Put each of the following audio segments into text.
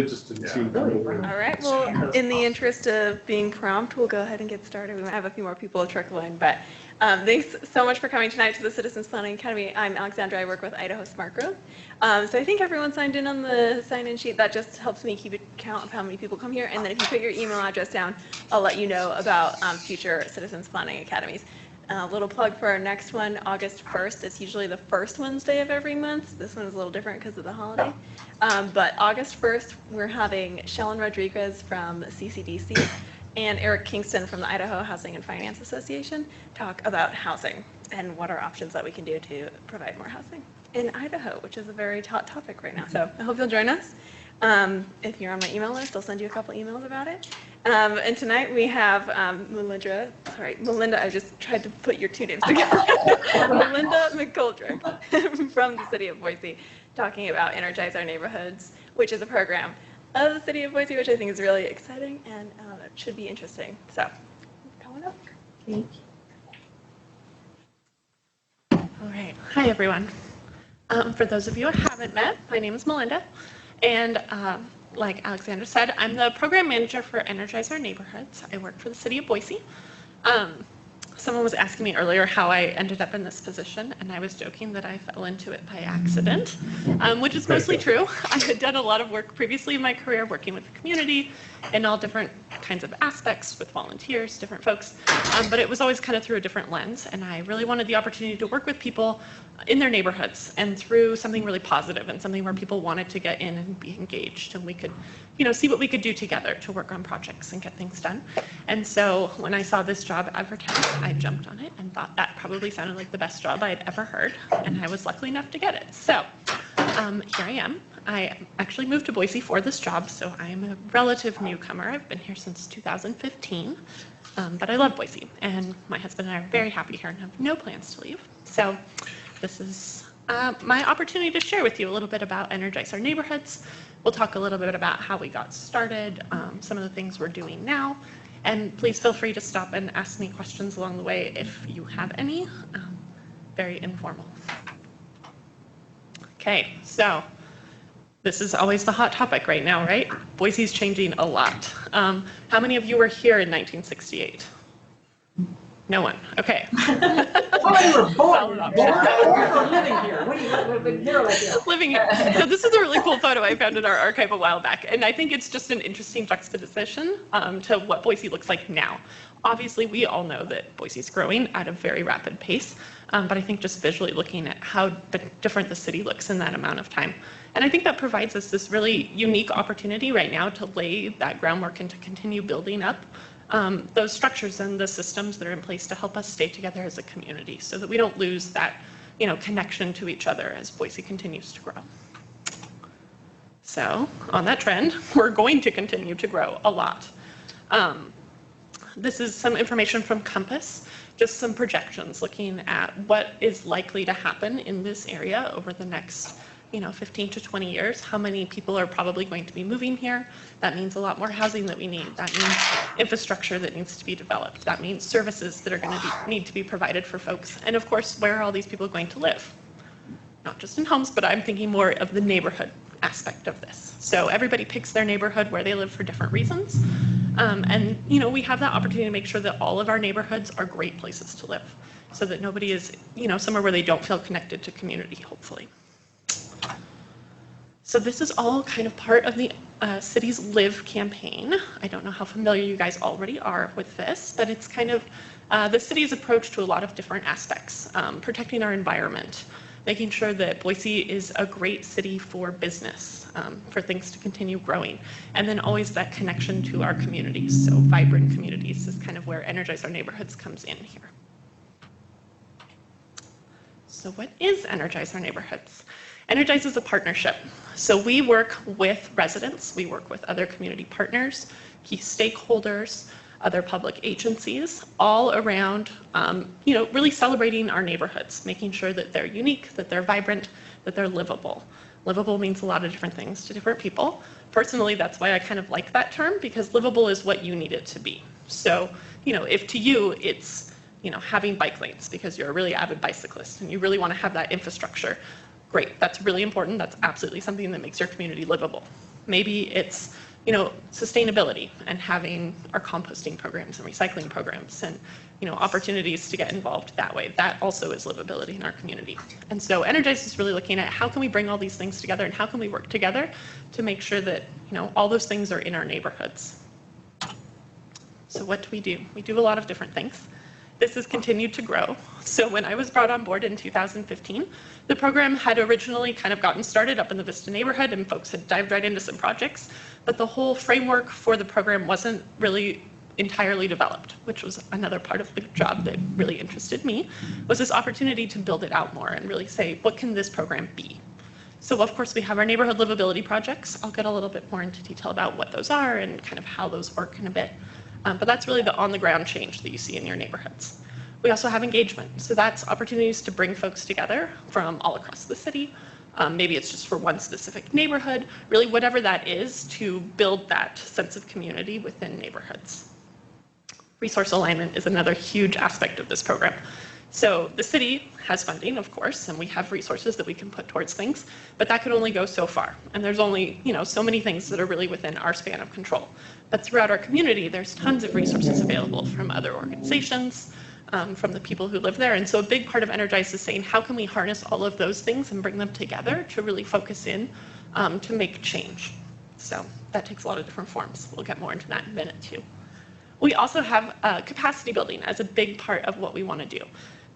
Just all right, well, in the interest of being prompt, we'll go ahead and get started. We might have a few more people trickle in, but thanks so much for coming tonight to the Citizens Planning Academy. I'm Alexandra. I work with Idaho Smart Growth. So I think everyone signed in on the sign-in sheet. That just helps me keep a count of how many people come here. And then if you put your email address down, I'll let you know about future Citizens Planning Academies. A little plug for our next one, August 1st. It's usually the first Wednesday of every month. This one is a little different because of the holiday. But August 1st, we're having Shellen Rodriguez from CCDC and Eric Kingston from the Idaho Housing and Finance Association talk about housing and what are options that we can do to provide more housing in Idaho, which is a very hot topic right now. So I hope you'll join us. If you're on my email list, I'll send you a couple emails about it. And tonight we have Melinda, I just tried to put your two names together. Melinda McGoldrick from the city of Boise, talking about Energize Our Neighborhoods, which is a program of the city of Boise, which I think is really exciting and it should be interesting. So, come on up. Thank you. All right. Hi, everyone. For those of you who haven't met, my name is Melinda. And like Alexandra said, I'm the program manager for Energize Our Neighborhoods. I work for the city of Boise. Someone was asking me earlier how I ended up in this position, and I was joking that I fell into it by accident, which is mostly true. I had done a lot of work previously in my career working with the community in all different kinds of aspects with volunteers, different folks, but it was always kind of through a different lens, and I really wanted the opportunity to work with people in their neighborhoods and through something really positive and something where people wanted to get in and be engaged, and we could, see what we could do together to work on projects and get things done. And so when I saw this job advertised, I jumped on it and thought that probably sounded like the best job I had ever heard, and I was lucky enough to get it. So here I am. I actually moved to Boise for this job, so I am a relative newcomer. I've been here since 2015, but I love Boise, and my husband and I are very happy here and have no plans to leave. So this is my opportunity to share with you a little bit about Energize Our Neighborhoods. We'll talk a little bit about how we got started, some of the things we're doing now, and please feel free to stop and ask me questions along the way if you have any. Very informal. Okay, so this is always the hot topic right now, right? Boise's changing a lot. How many of you were here in 1968? No one. Okay. Oh, you were born. Living here. We've been here like that. Living here. So this is a really cool photo I found in our archive a while back, and I think it's just an interesting juxtaposition to what Boise looks like now. Obviously, we all know that Boise's growing at a very rapid pace, but I think just visually looking at how different the city looks in that amount of time. And I think that provides us this really unique opportunity right now to lay that groundwork and to continue building up those structures and the systems that are in place to help us stay together as a community so that we don't lose that connection to each other as Boise continues to grow. So on that trend, we're going to continue to grow a lot. This is some information from Compass, just some projections looking at what is likely to happen in this area over the next 15 to 20 years, how many people are probably going to be moving here. That means a lot more housing that we need. That means infrastructure that needs to be developed. That means services that are going to need to be provided for folks. And of course, where are all these people going to live? Not just in homes, but I'm thinking more of the neighborhood aspect of this. So everybody picks their neighborhood where they live for different reasons. And we have that opportunity to make sure that all of our neighborhoods are great places to live so that nobody is, somewhere where they don't feel connected to community, hopefully. So this is all kind of part of the Cities Live campaign. I don't know how familiar you guys already are with this, but it's kind of the city's approach to a lot of different aspects. Protecting our environment, making sure that Boise is a great city for business, for things to continue growing, and then always that connection to our communities. So vibrant communities is kind of where Energize Our Neighborhoods comes in here. So what is Energize Our Neighborhoods? Energize is a partnership. So we work with residents, we work with other community partners, key stakeholders, other public agencies, all around, really celebrating our neighborhoods, making sure that they're unique, that they're vibrant, that they're livable. Livable means a lot of different things to different people. Personally, that's why I kind of like that term, because livable is what you need it to be. So, if to you it's, having bike lanes because you're a really avid bicyclist and you really want to have that infrastructure, great, that's really important. That's absolutely something that makes your community livable. Maybe it's, you know, sustainability and having our composting programs and recycling programs and, you know, opportunities to get involved that way. That also is livability in our community. And so Energize is really looking at how can we bring all these things together and how can we work together to make sure that, you know, all those things are in our neighborhoods. So what do? We do a lot of different things. This has continued to grow. So when I was brought on board in 2015, the program had originally kind of gotten started up in the Vista Neighborhood and folks had dived right into some projects, but the whole framework for the program wasn't really entirely developed, which was another part of the job that really interested me, was this opportunity to build it out more and really say, what can this program be? So of course we have our neighborhood livability projects. I'll get a little bit more into detail about what those are and kind of how those work in a bit. But that's really the on-the-ground change that you see in your neighborhoods. We also have engagement. So that's opportunities to bring folks together from all across the city. Maybe it's just for one specific neighborhood, really whatever that is to build that sense of community within neighborhoods. Resource alignment is another huge aspect of this program. So the city has funding, of course, and we have resources that we can put towards things, but that can only go so far. And there's only, you know, so many things that are really within our span of control. But throughout our community, there's tons of resources available from other organizations, from the people who live there. And so a big part of Energize is saying, how can we harness all of those things and bring them together to really focus in to make change? So that takes a lot of different forms. We'll get more into that in a minute too. We also have capacity building as a big part of what we want to do,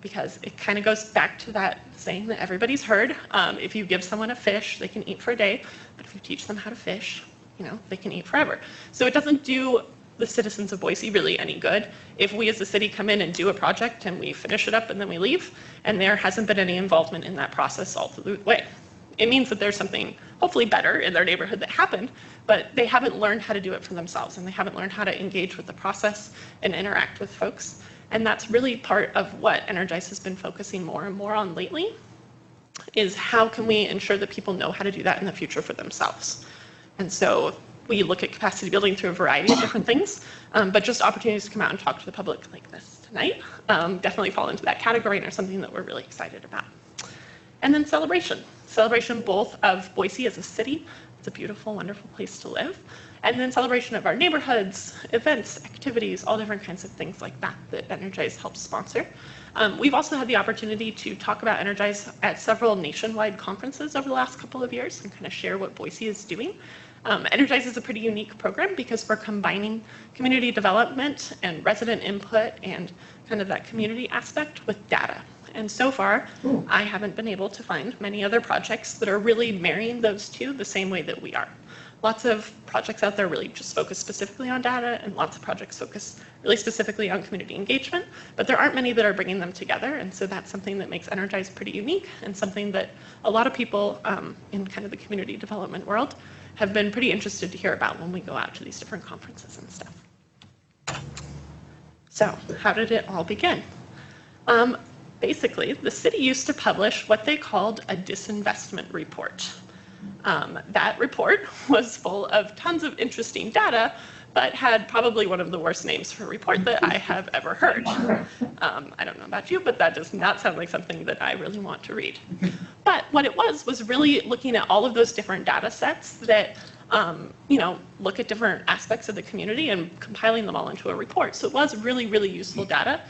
because it kind of goes back to that saying that everybody's heard. If you give someone a fish, they can eat for a day, but if you teach them how to fish, you know, they can eat forever. So it doesn't do the citizens of Boise really any good if we as a city come in and do a project and we finish it up and then we leave, and there hasn't been any involvement in that process all through the way. It means that there's something hopefully better in their neighborhood that happened, but they haven't learned how to do it for themselves, and they haven't learned how to engage with the process and interact with folks. And that's really part of what Energize has been focusing more and more on lately, is how can we ensure that people know how to do that in the future for themselves. And so we look at capacity building through a variety of different things, but just opportunities to come out and talk to the public like this tonight definitely fall into that category and are something that we're really excited about. And then celebration. Celebration both of Boise as a city, it's a beautiful, wonderful place to live, and then celebration of our neighborhoods, events, activities, all different kinds of things like that that Energize helps sponsor. We've also had the opportunity to talk about Energize at several nationwide conferences over the last couple of years and kind of share what Boise is doing. Energize is a pretty unique program because we're combining community development and resident input and kind of that community aspect with data. And so far, I haven't been able to find many other projects that are really marrying those two the same way that we are. Lots of projects out there really just focus specifically on data, and lots of projects focus really specifically on community engagement, but there aren't many that are bringing them together, and so that's something that makes Energize pretty unique and something that a lot of people in kind of the community development world have been pretty interested to hear about when we go out to these different conferences and stuff. So how did it all begin? Basically, the city used to publish what they called a disinvestment report. That report was full of tons of interesting data, but had probably one of the worst names for a report that I have ever heard. I don't know about you, but that does not sound like something that I really want to read. But what it was really looking at all of those different data sets that you know, look at different aspects of the community and compiling them all into a report. So it was really, really useful data,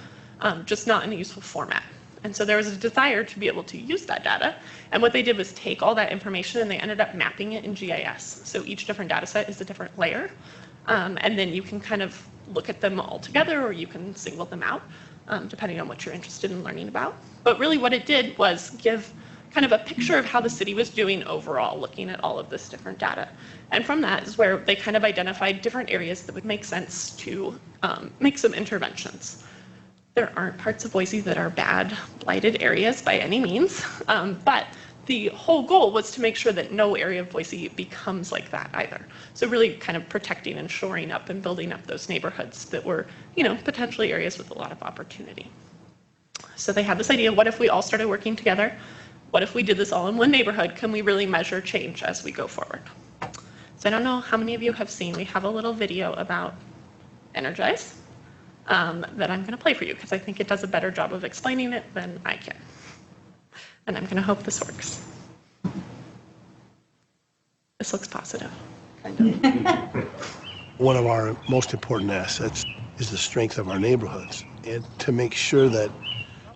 just not in a useful format. And so there was a desire to be able to use that data. And what they did was take all that information and they ended up mapping it in GIS. So each different data set is a different layer. And then you can kind of look at them all together, or you can single them out, depending on what you're interested in learning about. But really what it did was give kind of a picture of how the city was doing overall, looking at all of this different data. And from that is where they kind of identified different areas that would make sense to make some interventions. There aren't parts of Boise that are bad, blighted areas by any means, but the whole goal was to make sure that no area of Boise becomes like that either. So really kind of protecting and shoring up and building up those neighborhoods that were, you know, potentially areas with a lot of opportunity. So they had this idea, what if we all started working together? What if we did this all in one neighborhood? Can we really measure change as we go forward? So I don't know how many of you have seen, we have a little video about Energize that I'm going to play for you because I think it does a better job of explaining it than I can. And I'm going to hope this works. This looks positive. kind of. One of our most important assets is the strength of our neighborhoods, and to make sure that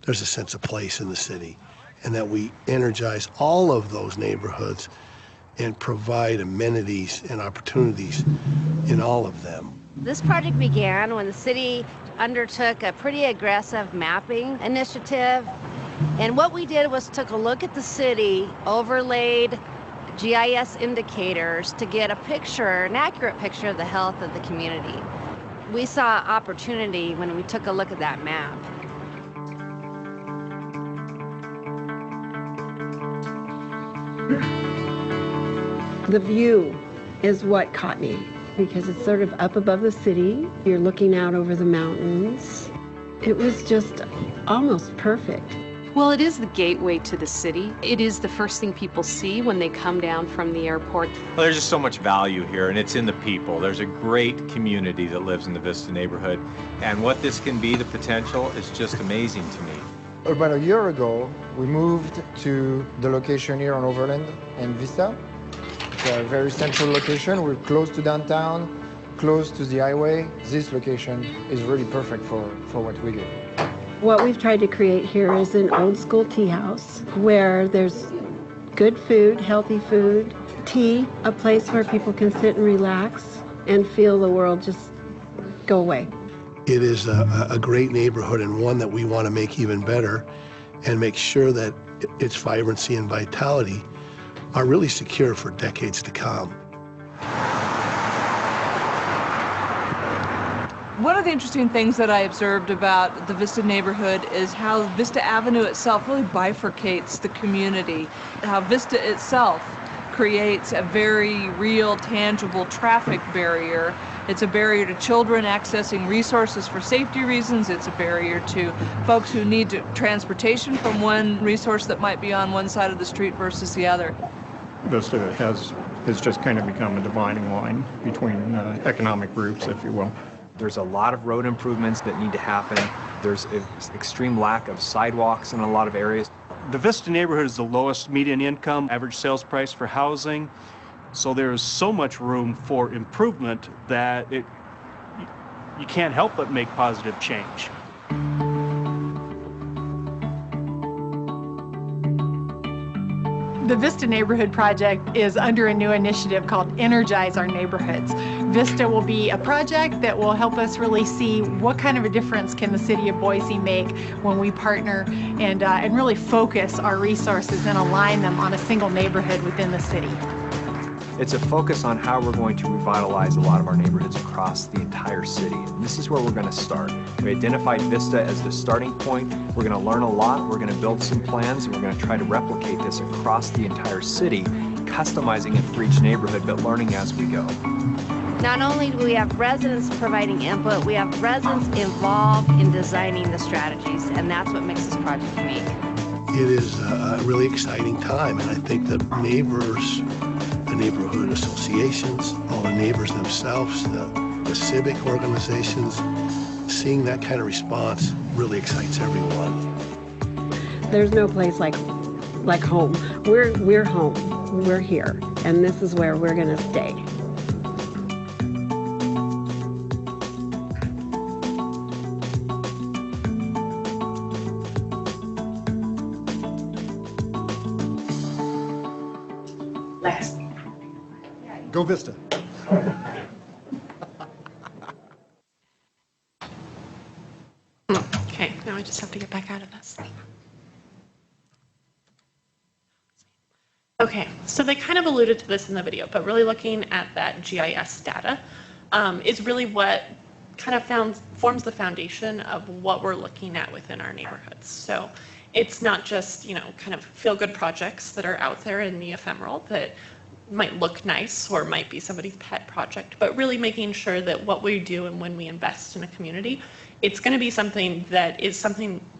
there's a sense of place in the city and that we energize all of those neighborhoods and provide amenities and opportunities in all of them. This project began when the city undertook a pretty aggressive mapping initiative. And what we did was took a look at the city, overlaid GIS indicators to get a picture, an accurate picture of the health of the community. We saw opportunity when we took a look at that map. The view is what caught me because it's sort of up above the city. You're looking out over the mountains. It was just almost perfect. Well, it is the gateway to the city. It is the first thing people see when they come down from the airport. Well, there's just so much value here, and it's in the people. There's a great community that lives in the Vista neighborhood, and what this can be, the potential, is just amazing to me. About a year ago, we moved to the location here on Overland and Vista. It's a very central location. We're close to downtown, close to the highway. This location is really perfect for what we do. What we've tried to create here is an old school tea house where there's good food, healthy food, tea, a place where people can sit and relax and feel the world just go away. It is a great neighborhood and one that we want to make even better and make sure that its vibrancy and vitality are really secure for decades to come. One of the interesting things that I observed about the Vista neighborhood is how Vista Avenue itself really bifurcates the community, how Vista itself creates a very real, tangible traffic barrier. It's a barrier to children accessing resources for safety reasons. It's a barrier to folks who need transportation from one resource that might be on one side of the street versus the other. Vista has just kind of become a dividing line between economic groups, if you will. There's a lot of road improvements that need to happen. There's an extreme lack of sidewalks in a lot of areas. The Vista neighborhood is the lowest median income, average sales price for housing. So there is so much room for improvement that you can't help but make positive change. The Vista Neighborhood Project is under a new initiative called Energize Our Neighborhoods. Vista will be a project that will help us really see what kind of a difference can the city of Boise make when we partner and really focus our resources and align them on a single neighborhood within the city. It's a focus on how we're going to revitalize a lot of our neighborhoods across the entire city. And this is where we're going to start. We identified Vista as the starting point. We're going to learn a lot. We're going to build some plans, and we're going to try to replicate this across the entire city, customizing it for each neighborhood, but learning as we go. Not only do we have residents providing input, we have residents involved in designing the strategies, and that's what makes this project unique. It is a really exciting time, and I think that neighbors, the neighborhood associations, all the neighbors themselves, the civic organizations, seeing that kind of response really excites everyone. There's no place like home. We're home. We're here, and this is where we're going to stay. Go Vista. Okay, now I just have to get back out of this. Okay, so they kind of alluded to this in the video, but really looking at that GIS data is really what kind of forms the foundation of what we're looking at within our neighborhoods. So it's not just, kind of feel-good projects that are out there in the ephemeral that might look nice or might be somebody's pet project, but really making sure that what we do and when we invest in a community, it's going to be something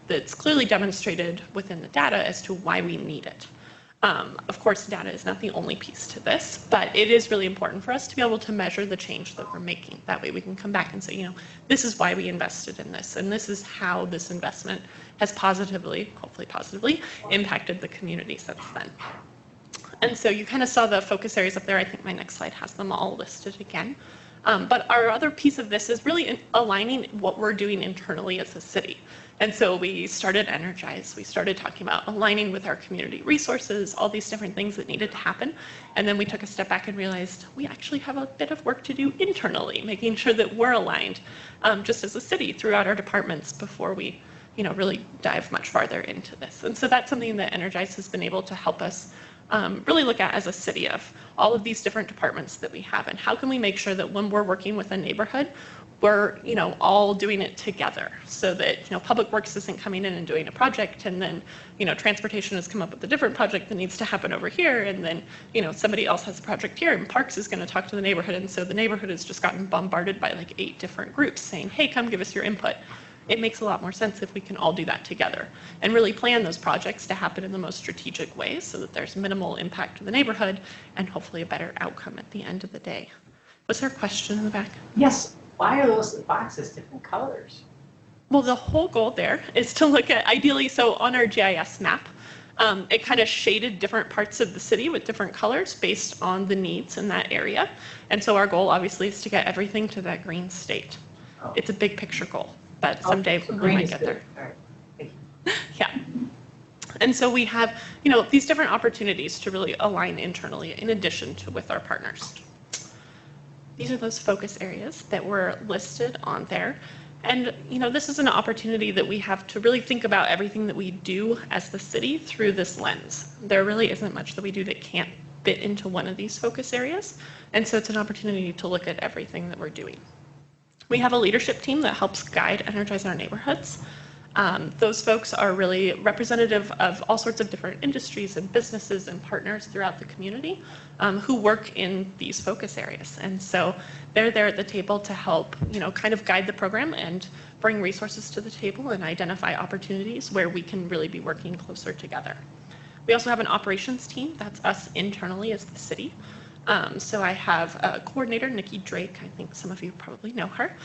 that's clearly demonstrated within the data as to why we need it. Of course, data is not the only piece to this, but it is really important for us to be able to measure the change that we're making. That way we can come back and say, this is why we invested in this, and this is how this investment has positively, hopefully positively, impacted the community since then. And so you kind of saw the focus areas up there. I think my next slide has them all listed again. But our other piece of this is really aligning what we're doing internally as a city. And so we started Energize. We started talking about aligning with our community resources, all these different things that needed to happen. And then we took a step back and realized we actually have a bit of work to do internally, making sure that we're aligned just as a city throughout our departments before we really dive much farther into this. And so that's something that Energize has been able to help us really look at as a city, of all of these different departments that we have, and how can we make sure that when we're working with a neighborhood, we're all doing it together, so that Public Works isn't coming in and doing a project, and then Transportation has come up with a different project that needs to happen over here, and then somebody else has a project here, and Parks is going to talk to the neighborhood, and so the neighborhood has just gotten bombarded by like 8 different groups saying, hey, come give us your input. It makes a lot more sense if we can all do that together and really plan those projects to happen in the most strategic ways, so that there's minimal impact to the neighborhood and hopefully a better outcome at the end of the day. Was there a question in the back? Yes. Why are those boxes different colors? Well, the whole goal there is to look at, ideally, so on our GIS map, it kind of shaded different parts of the city with different colors based on the needs in that area. And so our goal obviously is to get everything to that green state. Oh. It's a big picture goal, but someday we might get there. All right. Thank you. Yeah. And so we have, these different opportunities to really align internally in addition to with our partners. These are those focus areas that were listed on there. And, this is an opportunity that we have to really think about everything that we do as the city through this lens. There really isn't much that we do that can't fit into one of these focus areas. And so it's an opportunity to look at everything that we're doing. We have a leadership team that helps guide Energize our neighborhoods. Those folks are really representative of all sorts of different industries and businesses and partners throughout the community who work in these focus areas. And so they're there at the table to help, kind of guide the program and bring resources to the table and identify opportunities where we can really be working closer together. We also have an operations team. That's us internally as the city. So I have a coordinator, Nikki Drake. I think some of you probably know her.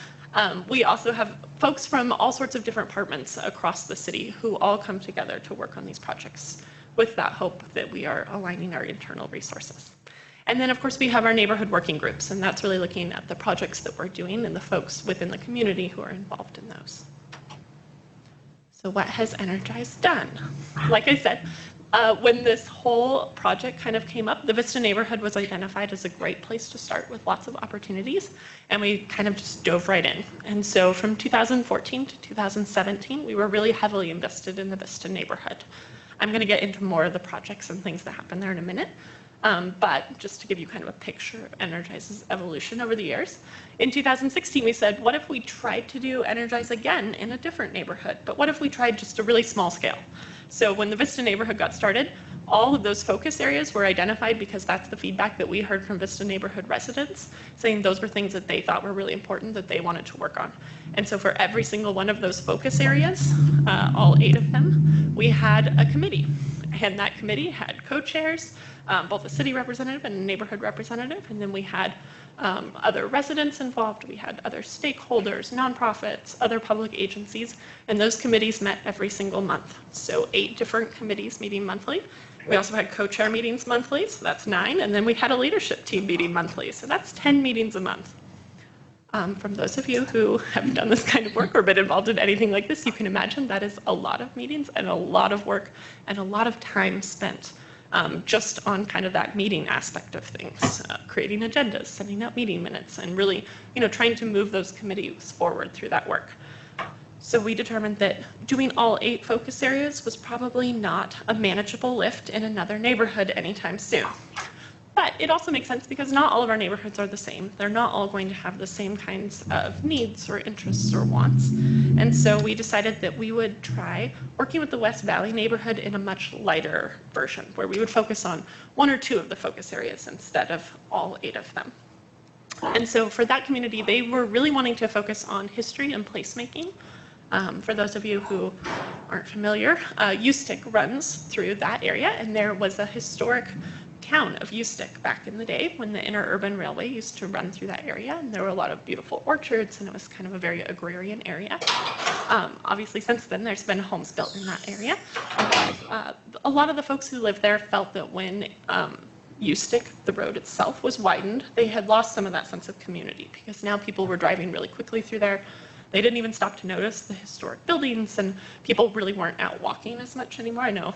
We also have folks from all sorts of different departments across the city who all come together to work on these projects with that hope that we are aligning our internal resources. And then, of course, we have our neighborhood working groups, and that's really looking at the projects that we're doing and the folks within the community who are involved in those. So what has Energize done? Like I said, when this whole project kind of came up, the Vista Neighborhood was identified as a great place to start with lots of opportunities, and we kind of just dove right in. And so from 2014 to 2017, we were really heavily invested in the Vista Neighborhood. I'm going to get into more of the projects and things that happen there in a minute. But just to give you kind of a picture of Energize's evolution over the years, in 2016 we said, what if we tried to do Energize again in a different neighborhood? But what if we tried just a really small scale? So when the Vista Neighborhood got started, all of those focus areas were identified because that's the feedback that we heard from Vista Neighborhood residents, saying those were things that they thought were really important that they wanted to work on. And so for every single one of those focus areas, all 8 of them, we had a committee. And that committee had co-chairs, both a city representative and a neighborhood representative, and then we had other residents involved, we had other stakeholders, nonprofits, other public agencies, and those committees met every single month. So 8 different committees meeting monthly. We also had co-chair meetings monthly, so that's 9, and then we had a leadership team meeting monthly, so that's 10 meetings a month. From those of you who have done this kind of work or been involved in anything like this, you can imagine that is a lot of meetings and a lot of work and a lot of time spent just on kind of that meeting aspect of things, creating agendas, sending out meeting minutes, and really, trying to move those committees forward through that work. So we determined that doing all 8 focus areas was probably not a manageable lift in another neighborhood anytime soon. But it also makes sense because not all of our neighborhoods are the same. They're not all going to have the same kinds of needs or interests or wants. And so we decided that we would try working with the West Valley neighborhood in a much lighter version, where we would focus on 1 or 2 of the focus areas instead of all 8 of them. And so for that community, they were really wanting to focus on history and placemaking. For those of you who aren't familiar, USTIC runs through that area, and there was a historic town of USTIC back in the day when the interurban railway used to run through that area, and there were a lot of beautiful orchards, and it was kind of a very agrarian area. Obviously, since then, there's been homes built in that area. A lot of the folks who live there felt that when Ustick, the road itself, was widened, they had lost some of that sense of community because now people were driving really quickly through there. They didn't even stop to notice the historic buildings, and people really weren't out walking as much anymore. I know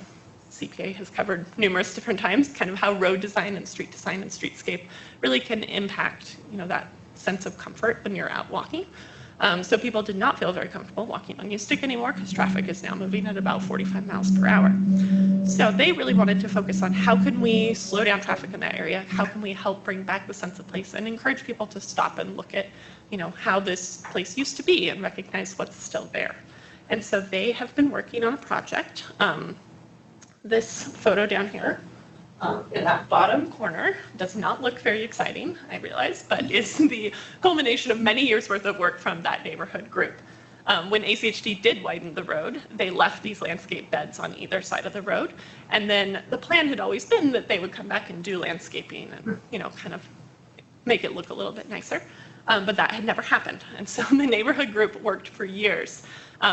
CPA has covered numerous different times kind of how road design and streetscape really can impact, that sense of comfort when you're out walking. So people did not feel very comfortable walking on Ustick anymore because traffic is now moving at about 45 miles per hour. So they really wanted to focus on how can we slow down traffic in that area? How can we help bring back the sense of place and encourage people to stop and look at, how this place used to be and recognize what's still there. And so they have been working on a project. This photo down here in that bottom corner does not look very exciting, I realize, but is the culmination of many years worth of work from that neighborhood group. When ACHD did widen the road, they left these landscape beds on either side of the road. And then the plan had always been that they would come back and do landscaping and, kind of make it look a little bit nicer. But that had never happened. And so the neighborhood group worked for years.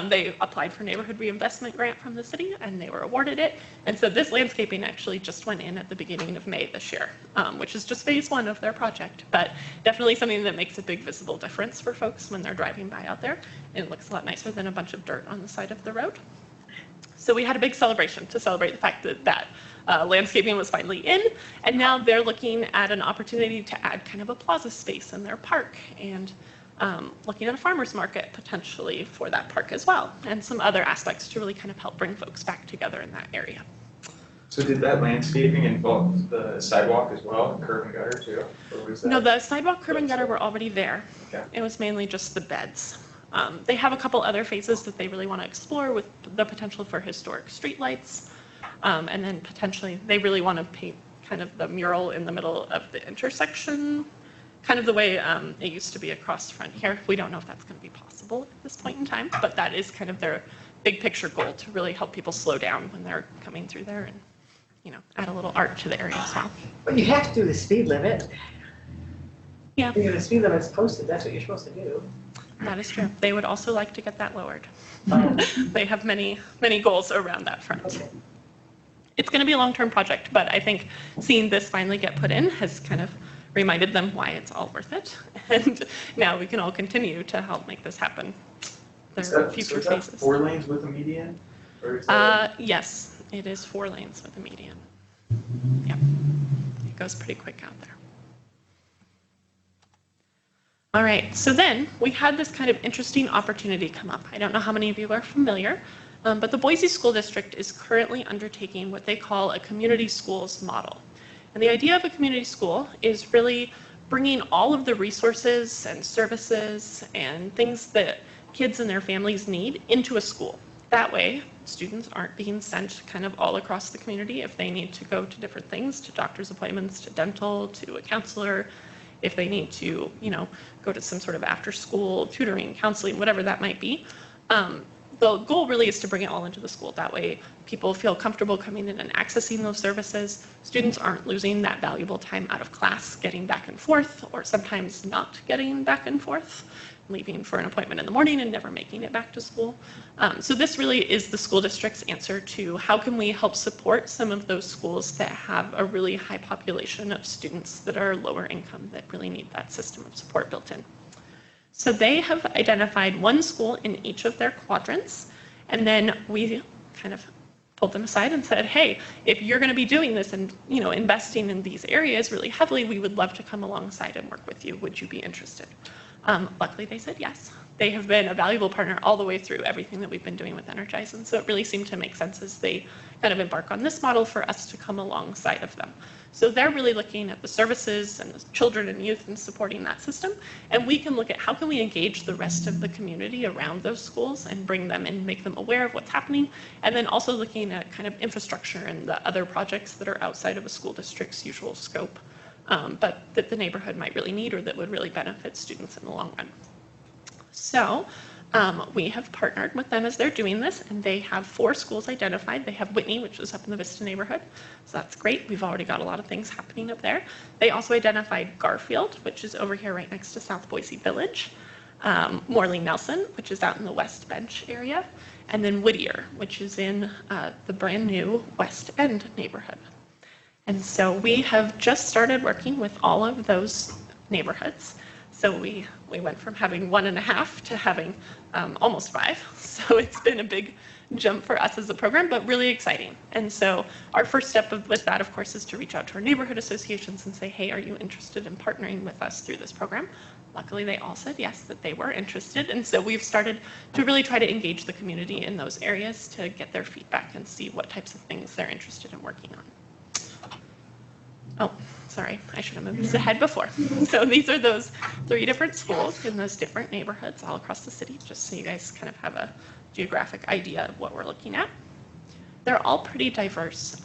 They applied for neighborhood reinvestment grant from the city and they were awarded it. And so this landscaping actually just went in at the beginning of May this year, which is just phase 1 of their project, but definitely something that makes a big visible difference for folks when they're driving by out there. And it looks a lot nicer than a bunch of dirt on the side of the road. So we had a big celebration to celebrate the fact that landscaping was finally in, and now they're looking at an opportunity to add kind of a plaza space in their park, and looking at a farmer's market potentially for that park as well, and some other aspects to really kind of help bring folks back together in that area. So did that landscaping involve the sidewalk as well, and curb and gutter too? Or was that... No, the sidewalk, curb and gutter were already there. Okay. It was mainly just the beds. They have a couple other phases that they really want to explore with the potential for historic streetlights. And then potentially they really want to paint kind of the mural in the middle of the intersection, kind of the way it used to be across front here. We don't know if that's going to be possible at this point in time, but that is kind of their big picture goal, to really help people slow down when they're coming through there and, add a little art to the area as well. But you have to do the speed limit. Yeah. The speed limit's posted, that's what you're supposed to do. That is true. They would also like to get that lowered. They have many, many goals around that front. Okay. It's going to be a long-term project, but I think seeing this finally get put in has kind of reminded them why it's all worth it. And now we can all continue to help make this happen. There are future phases. 4 lanes with a median? Or is Yes, it is 4 lanes with a median. Yeah, it goes pretty quick out there. All right, so then we had this kind of interesting opportunity come up. I don't know how many of you are familiar, but the Boise School District is currently undertaking what they call a community schools model. And the idea of a community school is really bringing all of the resources and services and things that kids and their families need into a school. That way, students aren't being sent kind of all across the community if they need to go to different things, to doctor's appointments, to dental, to a counselor, if they need to, go to some sort of after-school tutoring, counseling, whatever that might be. The goal really is to bring it all into the school. That way, people feel comfortable coming in and accessing those services. Students aren't losing that valuable time out of class getting back and forth, or sometimes not getting back and forth, leaving for an appointment in the morning and never making it back to school. So this really is the school district's answer to how can we help support some of those schools that have a really high population of students that are lower income that really need that system of support built in. So they have identified 1 school in each of their quadrants, and then we kind of pulled them aside and said, hey, if you're going to be doing this and investing in these areas really heavily, we would love to come alongside and work with you. Would you be interested? Luckily, they said yes. They have been a valuable partner all the way through everything that we've been doing with Energize, and so it really seemed to make sense as they kind of embark on this model for us to come alongside of them. So they're really looking at the services and the children and youth and supporting that system, and we can look at how can we engage the rest of the community around those schools and bring them and make them aware of what's happening, and then also looking at kind of infrastructure and the other projects that are outside of a school district's usual scope. But that the neighborhood might really need or that would really benefit students in the long run. So we have partnered with them as they're doing this, and they have 4 schools identified. They have Whitney, which is up in the Vista neighborhood, so that's great. We've already got a lot of things happening up there. They also identified Garfield, which is over here right next to South Boise Village. Morley Nelson, which is out in the West Bench area, and then Whittier, which is in the brand new West End neighborhood. And so we have just started working with all of those neighborhoods. So we went from having 1.5 to having almost 5. So it's been a big jump for us as a program, but really exciting. And so our first step with that, of course, is to reach out to our neighborhood associations and say, hey, are you interested in partnering with us through this program? Luckily, they all said yes, that they were interested. And so we've started to really try to engage the community in those areas to get their feedback and see what types of things they're interested in working on. Oh, sorry, I should have moved this ahead before. So these are those 3 different schools in those different neighborhoods all across the city, just so you guys kind of have a geographic idea of what we're looking at. They're all pretty diverse,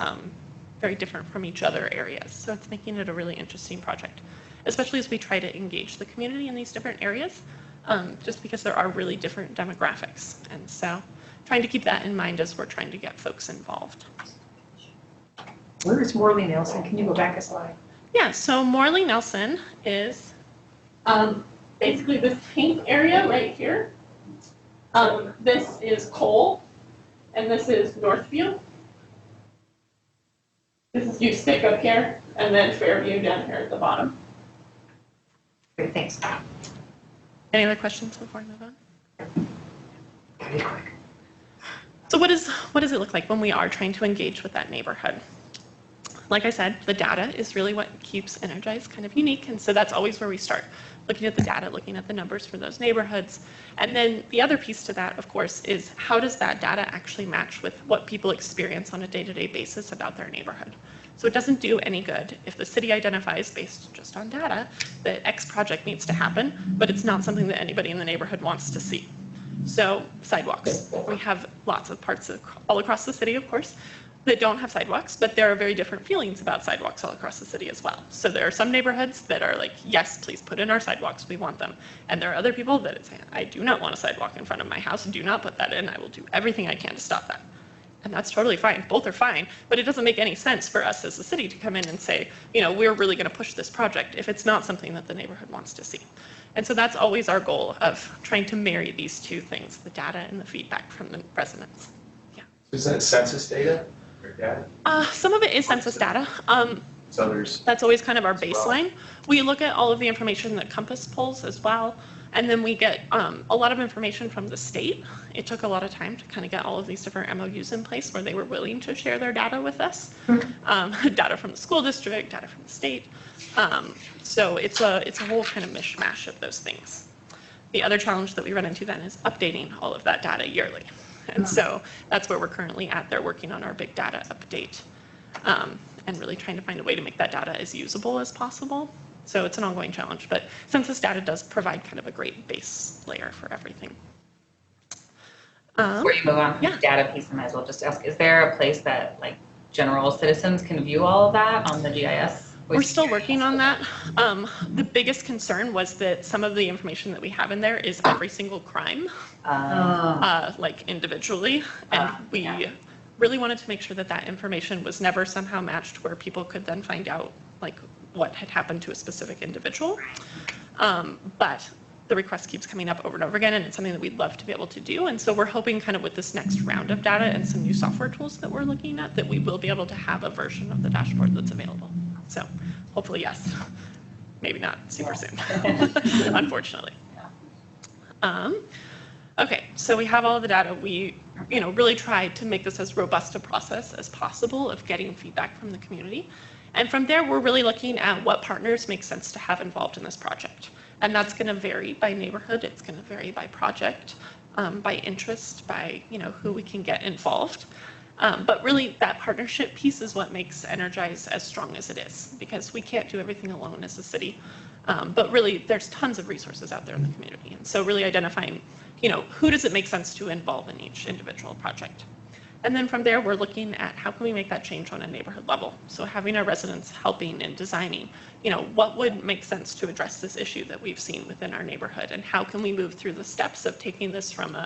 very different from each other areas. So it's making it a really interesting project, especially as we try to engage the community in these different areas, just because there are really different demographics. And so trying to keep that in mind as we're trying to get folks involved. Where is Morley Nelson? Can you go back a slide? Yeah, so Morley Nelson is basically this pink area right here. This is Cole, and this is Northview. This is Ustick up here, and then Fairview down here at the bottom. Great, thanks. Any other questions before I move on? So what does it look like when we are trying to engage with that neighborhood? Like I said, the data is really what keeps Energize kind of unique, and so that's always where we start, looking at the data, looking at the numbers for those neighborhoods. And then the other piece to that, of course, is how does that data actually match with what people experience on a day-to-day basis about their neighborhood? So it doesn't do any good if the city identifies based just on data that X project needs to happen, but it's not something that anybody in the neighborhood wants to see. So sidewalks, we have lots of parts all across the city, of course, that don't have sidewalks, but there are very different feelings about sidewalks all across the city as well. So there are some neighborhoods that are like, yes, please put in our sidewalks, we want them. And there are other people that say, I do not want a sidewalk in front of my house, do not put that in, I will do everything I can to stop that. And that's totally fine, both are fine, but it doesn't make any sense for us as a city to come in and say, you know, we're really gonna push this project if it's not something that the neighborhood wants to see. And so that's always our goal of trying to marry these two things, the data and the feedback from the residents. Yeah. Is that census data? Some of it is census data. So that's always kind of our baseline. We look at all of the information that Compass pulls as well, and then we get a lot of information from the state. It took a lot of time to kind of get all of these different MOUs in place where they were willing to share their data with us. Data from the school district, data from the state. So it's a whole kind of mishmash of those things. The other challenge that we run into then is updating all of that data yearly. And so that's where we're currently at. They're working on our big data update and really trying to find a way to make that data as usable as possible. So it's an ongoing challenge, but census data does provide kind of a great base layer for everything. Before you move on from the data piece, I might as well just ask, is there a place that like general citizens can view all of that on the GIS? We're still working on that. The biggest concern was that some of the information that we have in there is every single crime, like individually, and we really wanted to make sure that that information was never somehow matched where people could then find out like what had happened to a specific individual. But the request keeps coming up over and over again, and it's something that we'd love to be able to do. And so we're hoping kind of with this next round of data and some new software tools that we're looking at, that we will be able to have a version of the dashboard that's available. So hopefully, yes, maybe not super soon, unfortunately. Okay, so we have all the data. We, really tried to make this as robust a process as possible of getting feedback from the community. And from there, we're really looking at what partners make sense to have involved in this project. And that's going to vary by neighborhood. It's going to vary by project, by interest, by, who we can get involved. But really, that partnership piece is what makes Energize as strong as it is, because we can't do everything alone as a city. But really, there's tons of resources out there in the community. And so really identifying, who does it make sense to involve in each individual project. And then from there, we're looking at how can we make that change on a neighborhood level. So having our residents helping and designing, what would make sense to address this issue that we've seen within our neighborhood, and how can we move through the steps of taking this from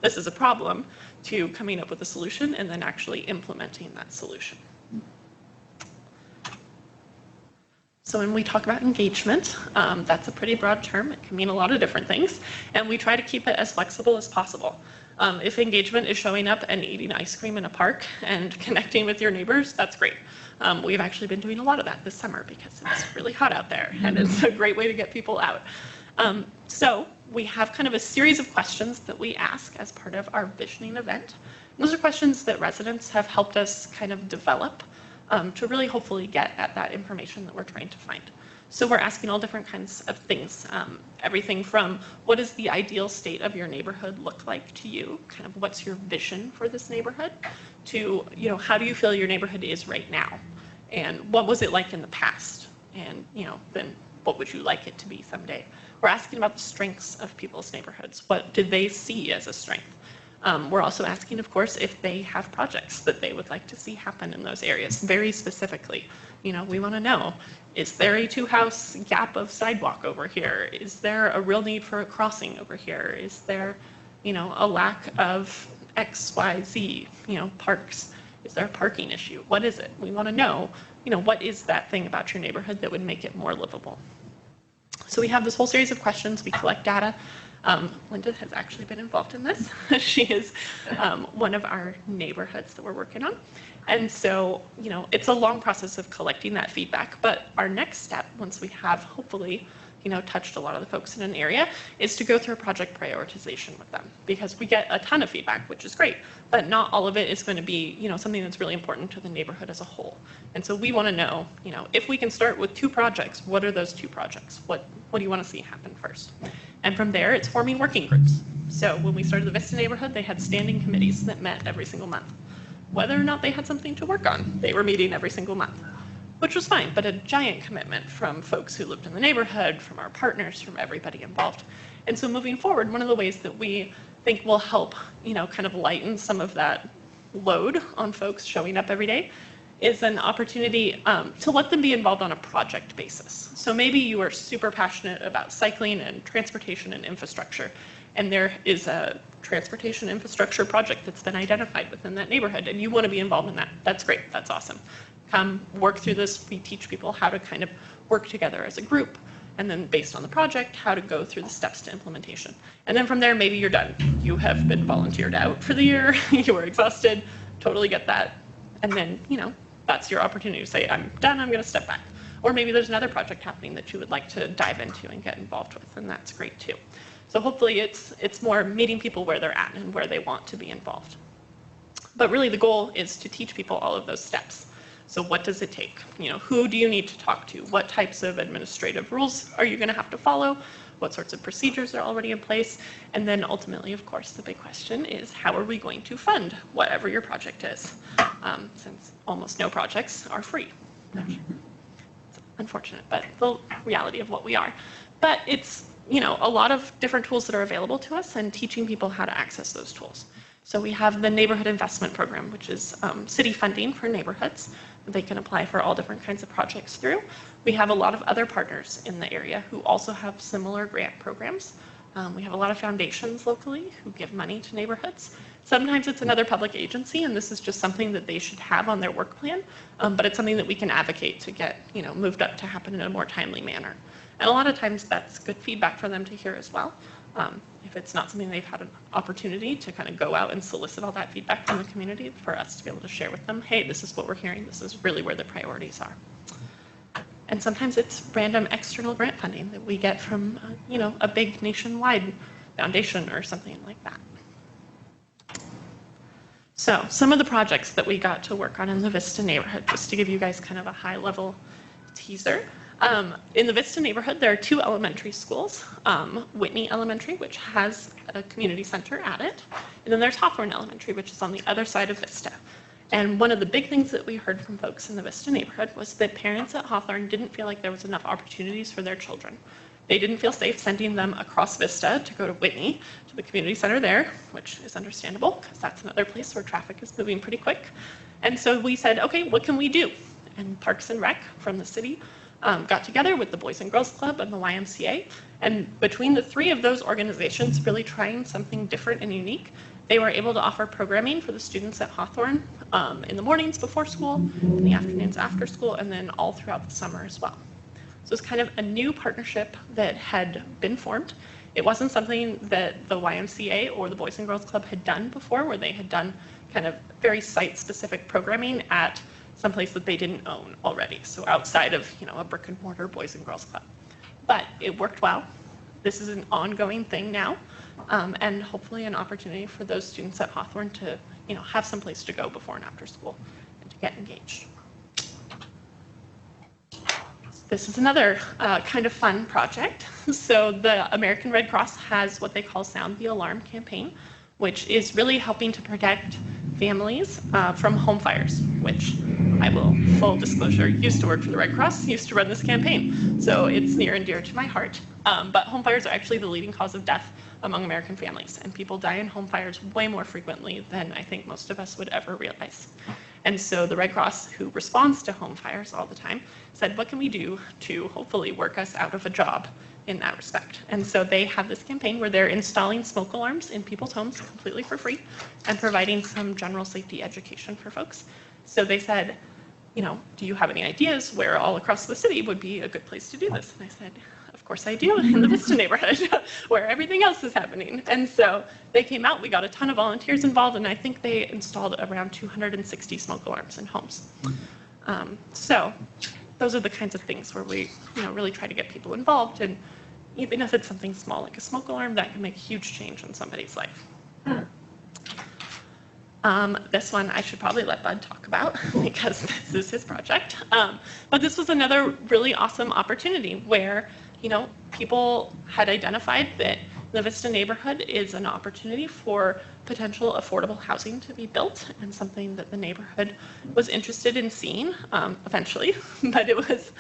this is a problem to coming up with a solution and then actually implementing that solution. So when we talk about engagement, that's a pretty broad term. It can mean a lot of different things, and we try to keep it as flexible as possible. If engagement is showing up and eating ice cream in a park and connecting with your neighbors, that's great. We've actually been doing a lot of that this summer because it's really hot out there, and it's a great way to get people out. So we have kind of a series of questions that we ask as part of our visioning event. And those are questions that residents have helped us kind of develop to really hopefully get at that information that we're trying to find. So we're asking all different kinds of things, everything from what does the ideal state of your neighborhood look like to you, kind of what's your vision for this neighborhood, to, you know, how do you feel your neighborhood is right now, and what was it like in the past, and, you know, then what would you like it to be someday. We're asking about the strengths of people's neighborhoods. What did they see as a strength? We're also asking, of course, if they have projects that they would like to see happen in those areas, very specifically. You know, we want to know, is there a 2-house gap of sidewalk over here? Is there a real need for a crossing over here? Is there, you know, a lack of X, Y, Z, you know, parks? Is there a parking issue? What is it? We want to know, you know, what is that thing about your neighborhood that would make it more livable? So we have this whole series of questions. We collect data. Linda has actually been involved in this. She is one of our neighborhoods that we're working on. And so, you know, it's a long process of collecting that feedback, but our next step, once we have hopefully, you know, touched a lot of the folks in an area, is to go through a project prioritization with them, because we get a ton of feedback, which is great, but not all of it is going to be, you know, something that's really important to the neighborhood as a whole. And so we want to know, you know, if we can start with 2 projects, what are those 2 projects? What do you want to see happen first? And from there, it's forming working groups. So when we started the Vista Neighborhood, they had standing committees that met every single month. Whether or not they had something to work on, they were meeting every single month, which was fine, but a giant commitment from folks who lived in the neighborhood, from our partners, from everybody involved. And so moving forward, one of the ways that we think will help, you know, kind of lighten some of that load on folks showing up every day is an opportunity to let them be involved on a project basis. So maybe you are super passionate about cycling and transportation and infrastructure, and there is a transportation infrastructure project that's been identified within that neighborhood, and you want to be involved in that. That's great. That's awesome. Come work through this. We teach people how to kind of work together as a group, and then based on the project, how to go through the steps to implementation. And then from there, maybe you're done. You have been volunteered out for the year. You were exhausted. Totally get that. And then, you know, that's your opportunity to say, I'm done, I'm going to step back. Or maybe there's another project happening that you would like to dive into and get involved with, and that's great too. So hopefully it's more meeting people where they're at and where they want to be involved. But really the goal is to teach people all of those steps. So what does it take? You know, who do you need to talk to? What types of administrative rules are you going to have to follow? What sorts of procedures are already in place? And then ultimately, of course, the big question is, how are we going to fund whatever your project is? Since almost no projects are free. It's unfortunate, but the reality of what we are. But it's, you know, a lot of different tools that are available to us, and teaching people how to access those tools. So we have the Neighborhood Investment Program, which is city funding for neighborhoods. They can apply for all different kinds of projects through. We have a lot of other partners in the area who also have similar grant programs. We have a lot of foundations locally who give money to neighborhoods. Sometimes it's another public agency, and this is just something that they should have on their work plan, but it's something that we can advocate to get, you know, moved up to happen in a more timely manner. And a lot of times that's good feedback for them to hear as well. If it's not something they've had an opportunity to kind of go out and solicit all that feedback from the community, for us to be able to share with them, hey, this is what we're hearing, this is really where the priorities are. And sometimes it's random external grant funding that we get from, you know, a big nationwide foundation or something like that. So some of the projects that we got to work on in the Vista neighborhood, just to give you guys kind of a high level teaser. In the Vista neighborhood, there are 2 elementary schools, Whitney Elementary, which has a community center at it, and then there's Hawthorne Elementary, which is on the other side of Vista. And one of the big things that we heard from folks in the Vista neighborhood was that parents at Hawthorne didn't feel like there was enough opportunities for their children. They didn't feel safe sending them across Vista to go to Whitney, to the community center there, which is understandable because that's another place where traffic is moving pretty quick. And so we said, okay, what can we do? And Parks and Rec from the city got together with the Boys and Girls Club and the YMCA, and between the 3 of those organizations really trying something different and unique, they were able to offer programming for the students at Hawthorne in the mornings before school, in the afternoons after school, and then all throughout the summer as well. So it's kind of a new partnership that had been formed. It wasn't something that the YMCA or the Boys and Girls Club had done before, where they had done kind of very site-specific programming at some place that they didn't own already. So outside of, a brick and mortar Boys and Girls Club. But it worked well. This is an ongoing thing now, and hopefully an opportunity for those students at Hawthorne to, have some place to go before and after school and to get engaged. This is another kind of fun project. So the American Red Cross has what they call Sound the Alarm campaign, which is really helping to protect families from home fires, which I will, full disclosure, used to work for the Red Cross, used to run this campaign. So it's near and dear to my heart. But home fires are actually the leading cause of death among American families, and people die in home fires way more frequently than I think most of us would ever realize. And so the Red Cross, who responds to home fires all the time, said, what can we do to hopefully work us out of a job in that respect? And so they have this campaign where they're installing smoke alarms in people's homes completely for free and providing some general safety education for folks. So they said, do you have any ideas where all across the city would be a good place to do this? And I said, of course I do, in the Vista neighborhood, where everything else is happening. And so they came out, we got a ton of volunteers involved, and I think they installed around 260 smoke alarms in homes. So those are the kinds of things where we, really try to get people involved, and even if it's something small like a smoke alarm, that can make a huge change in somebody's life. This one I should probably let Bud talk about because this is his project. But this was another really awesome opportunity where, people had identified that the Vista neighborhood is an opportunity for potential affordable housing to be built, and something that the neighborhood was interested in seeing eventually. But it was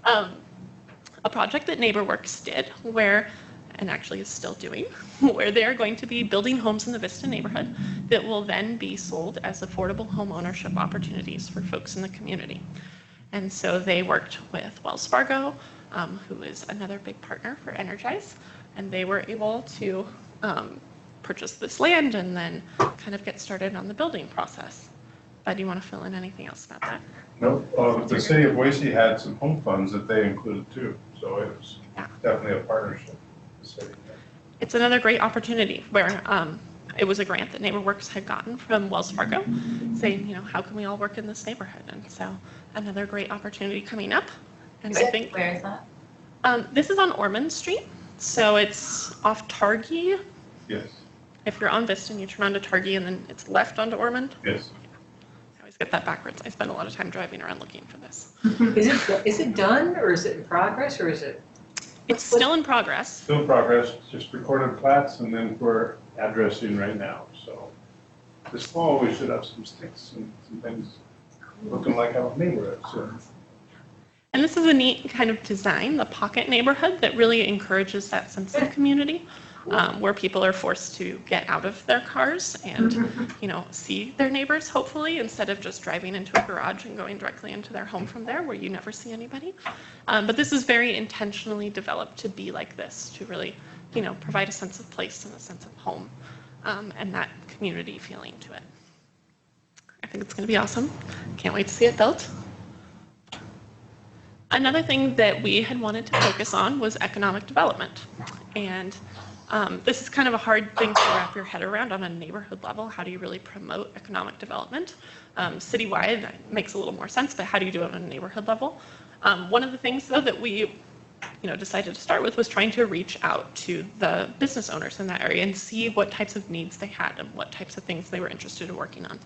a project that NeighborWorks did where, and actually is still doing, where they're going to be building homes in the Vista neighborhood that will then be sold as affordable home ownership opportunities for folks in the community. And so they worked with Wells Fargo, who is another big partner for Energize, and they were able to purchase this land and then kind of get started on the building process. Do you want to fill in anything else about that? No, the city of Boise had some home funds that they included too, so it was definitely a partnership. It's another great opportunity where it was a grant that NeighborWorks had gotten from Wells Fargo saying, how can we all work in this neighborhood? And so another great opportunity coming up. And I think, where is that? This is on Ormond Street. So it's off Targhee. Yes. If you're on Vista and you turn onto Targhee and then it's left onto Ormond. Yes. I always get that backwards. I spend a lot of time driving around looking for this. Is it done, or is it in progress, or is it? It's still in progress. Still in progress, just recorded plats, and then we're addressing right now. So this fall we should have some sticks and some things looking like our neighborhood. So. And this is a neat kind of design, the pocket neighborhood, that really encourages that sense of community, where people are forced to get out of their cars and, see their neighbors, hopefully, instead of just driving into a garage and going directly into their home from there, where you never see anybody. But this is very intentionally developed to be like this, to really, provide a sense of place and a sense of home, and that community feeling to it. I think it's going to be awesome. Can't wait to see it built. Another thing that we had wanted to focus on was economic development. And this is kind of a hard thing to wrap your head around on a neighborhood level. How do you really promote economic development? Citywide, it makes a little more sense, but how do you do it on a neighborhood level? One of the things, though, that we decided to start with was trying to reach out to the business owners in that area and see what types of needs they had and what types of things they were interested in working on.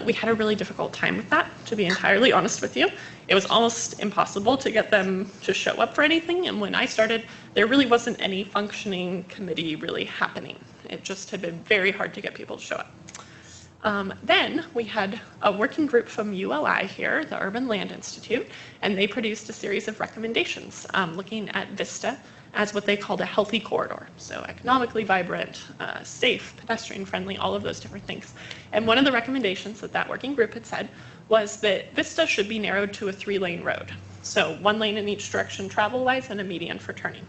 We had a really difficult time with that, to be entirely honest with you. It was almost impossible to get them to show up for anything, and when I started, there really wasn't any functioning committee really happening. It just had been very hard to get people to show up. Then we had a working group from ULI here, the Urban Land Institute, and they produced a series of recommendations looking at Vista as what they called a healthy corridor. So economically vibrant, safe, pedestrian friendly, all of those different things. And one of the recommendations that working group had said was that Vista should be narrowed to a 3-lane road. So 1 lane in each direction travel-wise and a median for turning.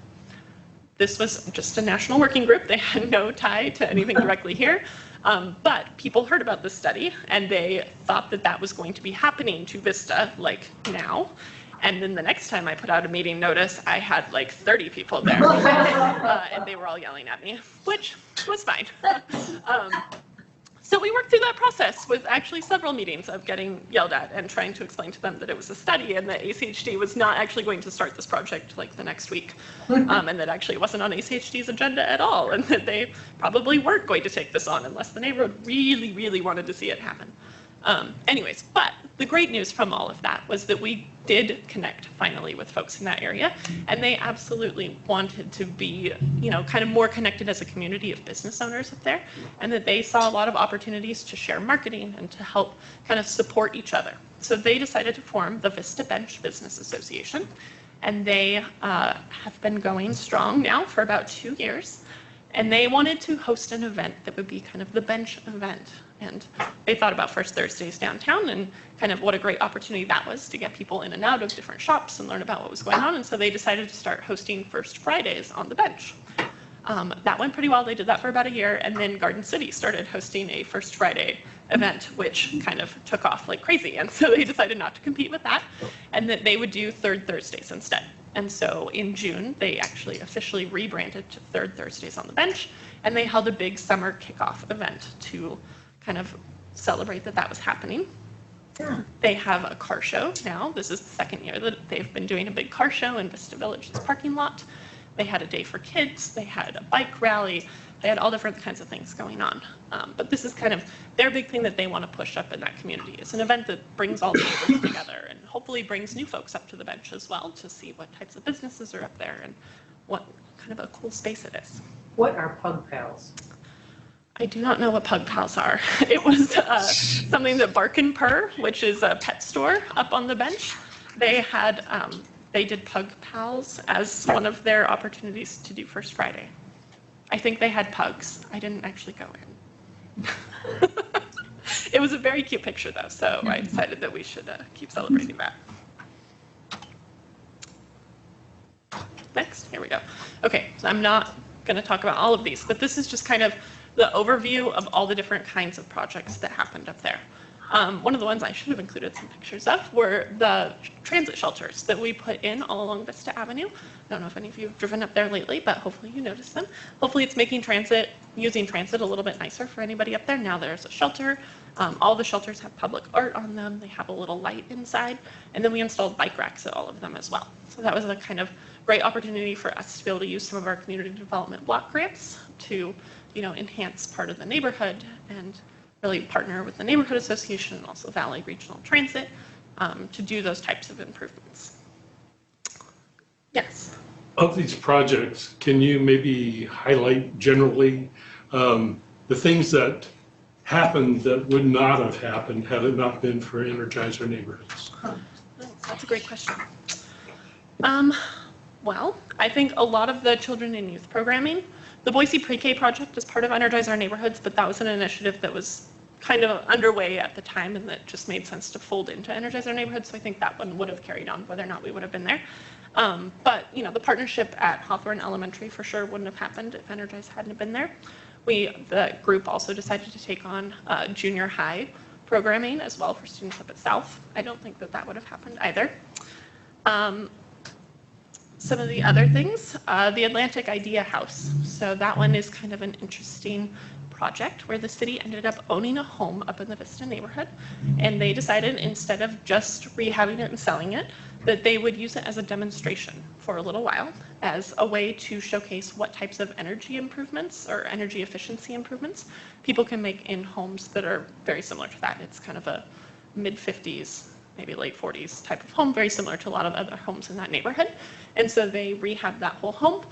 This was just a national working group. They had no tie to anything directly here. But people heard about this study and they thought that was going to be happening to Vista like now. And then the next time I put out a meeting notice, I had like 30 people there, and they were all yelling at me, which was fine. So we worked through that process with actually several meetings of getting yelled at and trying to explain to them that it was a study and that ACHD was not actually going to start this project like the next week, and that actually it wasn't on ACHD's agenda at all, and that they probably weren't going to take this on unless the neighborhood really, really wanted to see it happen. Anyways, but the great news from all of that was that we did connect finally with folks in that area, and they absolutely wanted to be, you know, kind of more connected as a community of business owners up there, and that they saw a lot of opportunities to share marketing and to help kind of support each other. So they decided to form the Vista Bench Business Association, and they have been going strong now for about 2 years. And they wanted to host an event that would be kind of the bench event. And they thought about First Thursdays downtown and kind of what a great opportunity that was to get people in and out of different shops and learn about what was going on. And so they decided to start hosting First Fridays on the bench. That went pretty well. They did that for about a year. And then Garden City started hosting a First Friday event, which kind of took off like crazy. And so they decided not to compete with that and that they would do Third Thursdays instead. And so in June, they actually officially rebranded to Third Thursdays on the Bench, and they held a big summer kickoff event to kind of celebrate that that was happening. Yeah. They have a car show now. This is the second year that they've been doing a big car show in Vista Village's parking lot. They had a day for kids. They had a bike rally. They had all different kinds of things going on. But this is kind of their big thing that they want to push up in that community. It's an event that brings all the neighbors together and hopefully brings new folks up to the bench as well to see what types of businesses are up there and what kind of a cool space it is. What are Pug Pals? I do not know what Pug Pals are. It was something that Bark and Purr, which is a pet store up on the bench, they had, they did Pug Pals as one of their opportunities to do First Friday. I think they had pugs. I didn't actually go in. It was a very cute picture though, so I decided that we should keep celebrating that. Next, here we go. Okay, so I'm not going to talk about all of these, but this is just kind of the overview of all the different kinds of projects that happened up there. One of the ones I should have included some pictures of were the transit shelters that we put in all along Vista Avenue. I don't know if any of you have driven up there lately, but hopefully you noticed them. Hopefully it's making transit, using transit a little bit nicer for anybody up there. Now there's a shelter. All the shelters have public art on them. They have a little light inside. And then we installed bike racks at all of them as well. So that was a kind of great opportunity for us to be able to use some of our community development block grants to, you know, enhance part of the neighborhood and really partner with the neighborhood association and also Valley Regional Transit to do those types of improvements. Yes. Of these projects, can you maybe highlight generally the things that happened that would not have happened had it not been for Energize Our Neighborhoods? That's a great question. Well, I think a lot of the children and youth programming, the Boise Pre-K project is part of Energize Our Neighborhoods, but that was an initiative that was kind of underway at the time and that just made sense to fold into Energize Our Neighborhoods. So I think that one would have carried on whether or not we would have been there. But you know, the partnership at Hawthorne Elementary for sure wouldn't have happened if Energize hadn't been there. The group also decided to take on junior high programming as well for students up at South. I don't think that that would have happened either. Some of the other things, the Atlantic Idea House. So that one is kind of an interesting project where the city ended up owning a home up in the Vista neighborhood, and they decided instead of just rehabbing it and selling it, that they would use it as a demonstration for a little while as a way to showcase what types of energy improvements or energy efficiency improvements people can make in homes that are very similar to that. It's kind of a mid-50s, maybe late 40s type of home, very similar to a lot of other homes in that neighborhood. And so they rehabbed that whole home.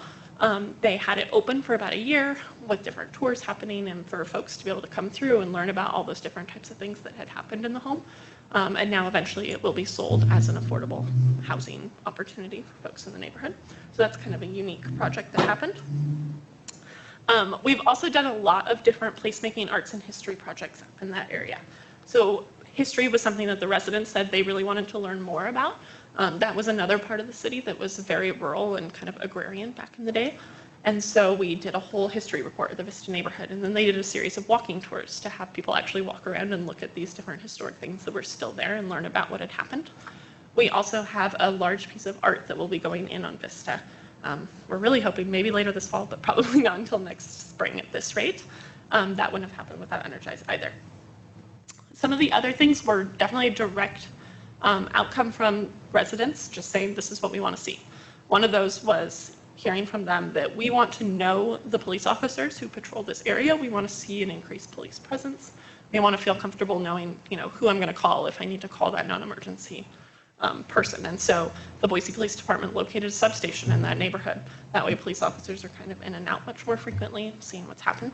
They had it open for about a year with different tours happening and for folks to be able to come through and learn about all those different types of things that had happened in the home. And now eventually it will be sold as an affordable housing opportunity for folks in the neighborhood. So that's kind of a unique project that happened. We've also done a lot of different placemaking arts and history projects up in that area. So history was something that the residents said they really wanted to learn more about. That was another part of the city that was very rural and kind of agrarian back in the day. And so we did a whole history report of the Vista neighborhood, and then they did a series of walking tours to have people actually walk around and look at these different historic things that were still there and learn about what had happened. We also have a large piece of art that will be going in on Vista. We're really hoping maybe later this fall, but probably not until next spring at this rate. That wouldn't have happened without Energize either. Some of the other things were definitely a direct outcome from residents just saying this is what we want to see. One of those was hearing from them that we want to know the police officers who patrol this area. We want to see an increased police presence. We want to feel comfortable knowing, who I'm going to call if I need to call that non-emergency person. And so the Boise Police Department located a substation in that neighborhood. That way police officers are kind of in and out much more frequently, seeing what's happened.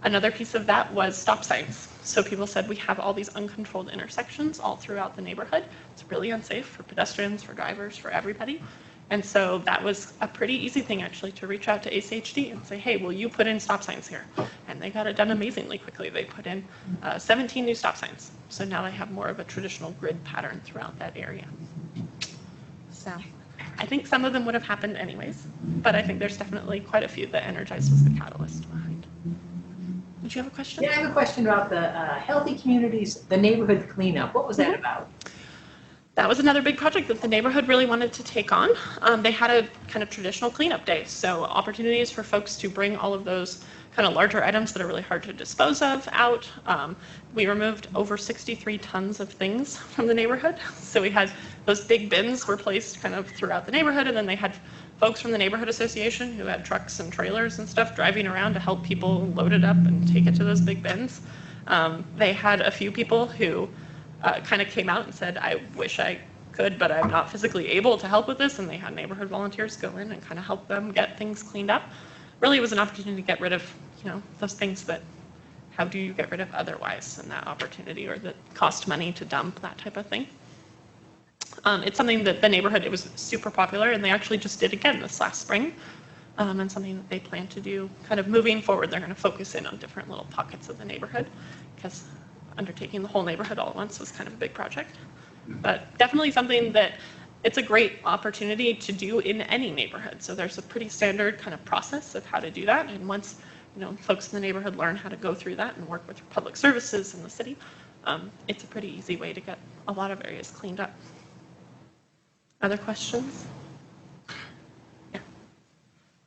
Another piece of that was stop signs. So people said we have all these uncontrolled intersections all throughout the neighborhood. It's really unsafe for pedestrians, for drivers, for everybody. And so that was a pretty easy thing actually to reach out to ACHD and say, hey, will you put in stop signs here? And they got it done amazingly quickly. They put in 17 new stop signs. So now they have more of a traditional grid pattern throughout that area. So I think some of them would have happened anyways, but I think there's definitely quite a few that Energize was the catalyst behind. Did you have a question? Yeah, I have a question about the Healthy Communities, the neighborhood cleanup. What was that about? That was another big project that the neighborhood really wanted to take on. They had a kind of traditional cleanup day, so opportunities for folks to bring all of those kind of larger items that are really hard to dispose of out. We removed over 63 tons of things from the neighborhood. So we had those big bins were placed kind of throughout the neighborhood, and then they had folks from the neighborhood association who had trucks and trailers and stuff driving around to help people load it up and take it to those big bins. They had a few people who kind of came out and said, I wish I could, but I'm not physically able to help with this. And they had neighborhood volunteers go in and kind of help them get things cleaned up. Really, it was an opportunity to get rid of, those things that, how do you get rid of otherwise, and that opportunity, or that cost money to dump, that type of thing. It's something that the neighborhood, it was super popular, and they actually just did again this last spring. And something that they plan to do kind of moving forward. They're going to focus in on different little pockets of the neighborhood, because undertaking the whole neighborhood all at once was kind of a big project. But definitely something that it's a great opportunity to do in any neighborhood. So there's a pretty standard kind of process of how to do that. And once folks in the neighborhood learn how to go through that and work with public services in the city, it's a pretty easy way to get a lot of areas cleaned up. Other questions?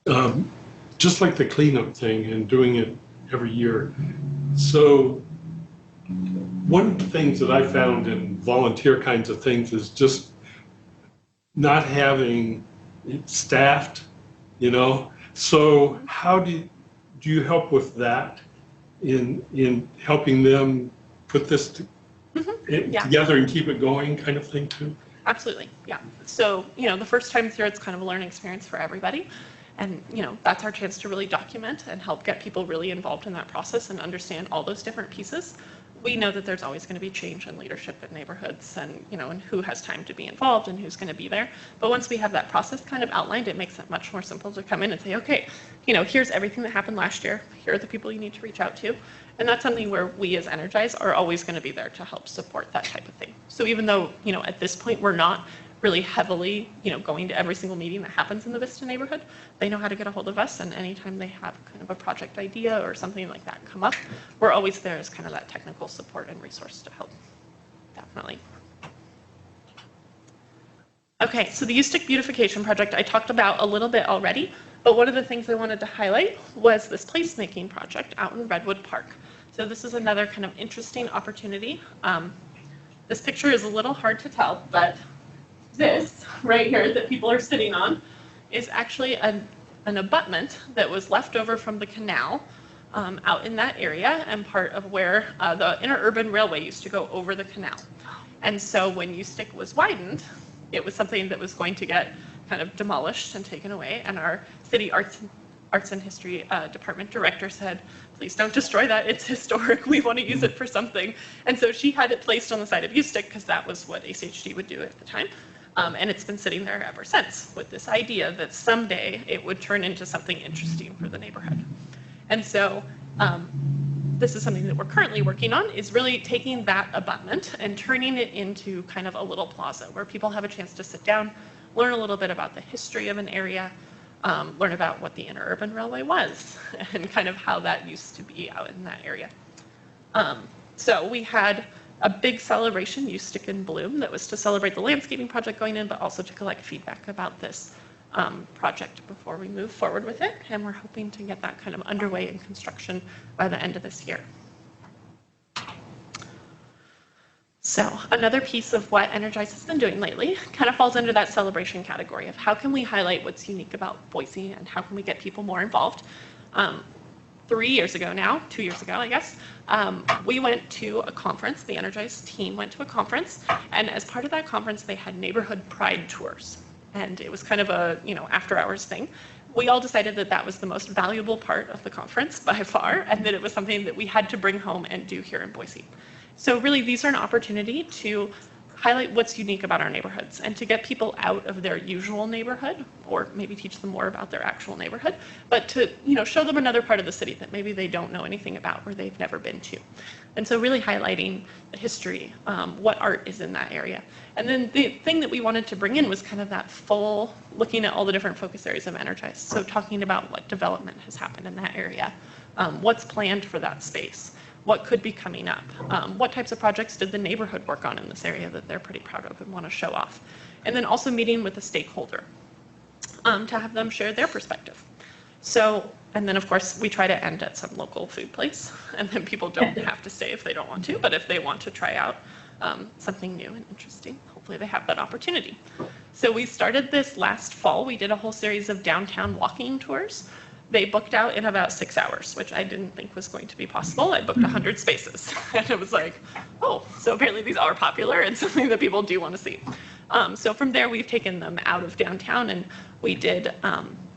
Yeah. Just like the cleanup thing and doing it every year. So one of the things that I found in volunteer kinds of things is just not having it staffed, So how do you help with that in helping them put this together and keep it going, kind of thing too? Absolutely, yeah. So, the first time through, it's kind of a learning experience for everybody. And, that's our chance to really document and help get people really involved in that process and understand all those different pieces. We know that there's always going to be change in leadership in neighborhoods and, and who has time to be involved and who's going to be there. But once we have that process kind of outlined, it makes it much more simple to come in and say, okay, here's everything that happened last year. Here are the people you need to reach out to. And that's something where we as Energize are always going to be there to help support that type of thing. So even though, at this point, we're not really heavily, going to every single meeting that happens in the Vista neighborhood, they know how to get a hold of us, and anytime they have kind of a project idea or something like that come up, we're always there as kind of that technical support and resource to help. Definitely. Okay, so the U-Stick beautification project I talked about a little bit already, but one of the things I wanted to highlight was this placemaking project out in Redwood Park. So this is another kind of interesting opportunity. This picture is a little hard to tell, but this right here that people are sitting on is actually an abutment that was left over from the canal out in that area, and part of where the interurban railway used to go over the canal. And so when U-Stick was widened, it was something that was going to get kind of demolished and taken away, and our city arts and history department director said, please don't destroy that, it's historic, we want to use it for something. And so she had it placed on the side of U-Stick because that was what ACHD would do at the time. And it's been sitting there ever since with this idea that someday it would turn into something interesting for the neighborhood. And so this is something that we're currently working on, is really taking that abutment and turning it into kind of a little plaza where people have a chance to sit down, learn a little bit about the history of an area, learn about what the interurban railway was and kind of how that used to be out in that area. So we had a big celebration, You Stick in Bloom, that was to celebrate the landscaping project going in, but also to collect feedback about this project before we move forward with it. And we're hoping to get that kind of underway in construction by the end of this year. So another piece of what Energize has been doing lately kind of falls under that celebration category of how can we highlight what's unique about Boise and how can we get people more involved. 3 years ago now, 2 years ago, I guess, we went to a conference. The Energize team went to a conference, and as part of that conference, they had neighborhood pride tours, and it was kind of a after-hours thing. We all decided that that was the most valuable part of the conference by far, and that it was something that we had to bring home and do here in Boise. So really, these are an opportunity to highlight what's unique about our neighborhoods and to get people out of their usual neighborhood, or maybe teach them more about their actual neighborhood, but to show them another part of the city that maybe they don't know anything about or they've never been to. And so really highlighting the history, what art is in that area. And then the thing that we wanted to bring in was kind of that full, looking at all the different focus areas of Energize. So talking about what development has happened in that area, what's planned for that space, what could be coming up, what types of projects did the neighborhood work on in this area that they're pretty proud of and want to show off. And then also meeting with a stakeholder to have them share their perspective. So, and then of course we try to end at some local food place, and then people don't have to stay if they don't want to, but if they want to try out something new and interesting, hopefully they have that opportunity. So we started this last fall. We did a whole series of downtown walking tours. They booked out in about 6 hours, which I didn't think was going to be possible. I booked 100 spaces, and it was like, oh, so apparently these are popular and something that people do want to see. So from there, we've taken them out of downtown, and we did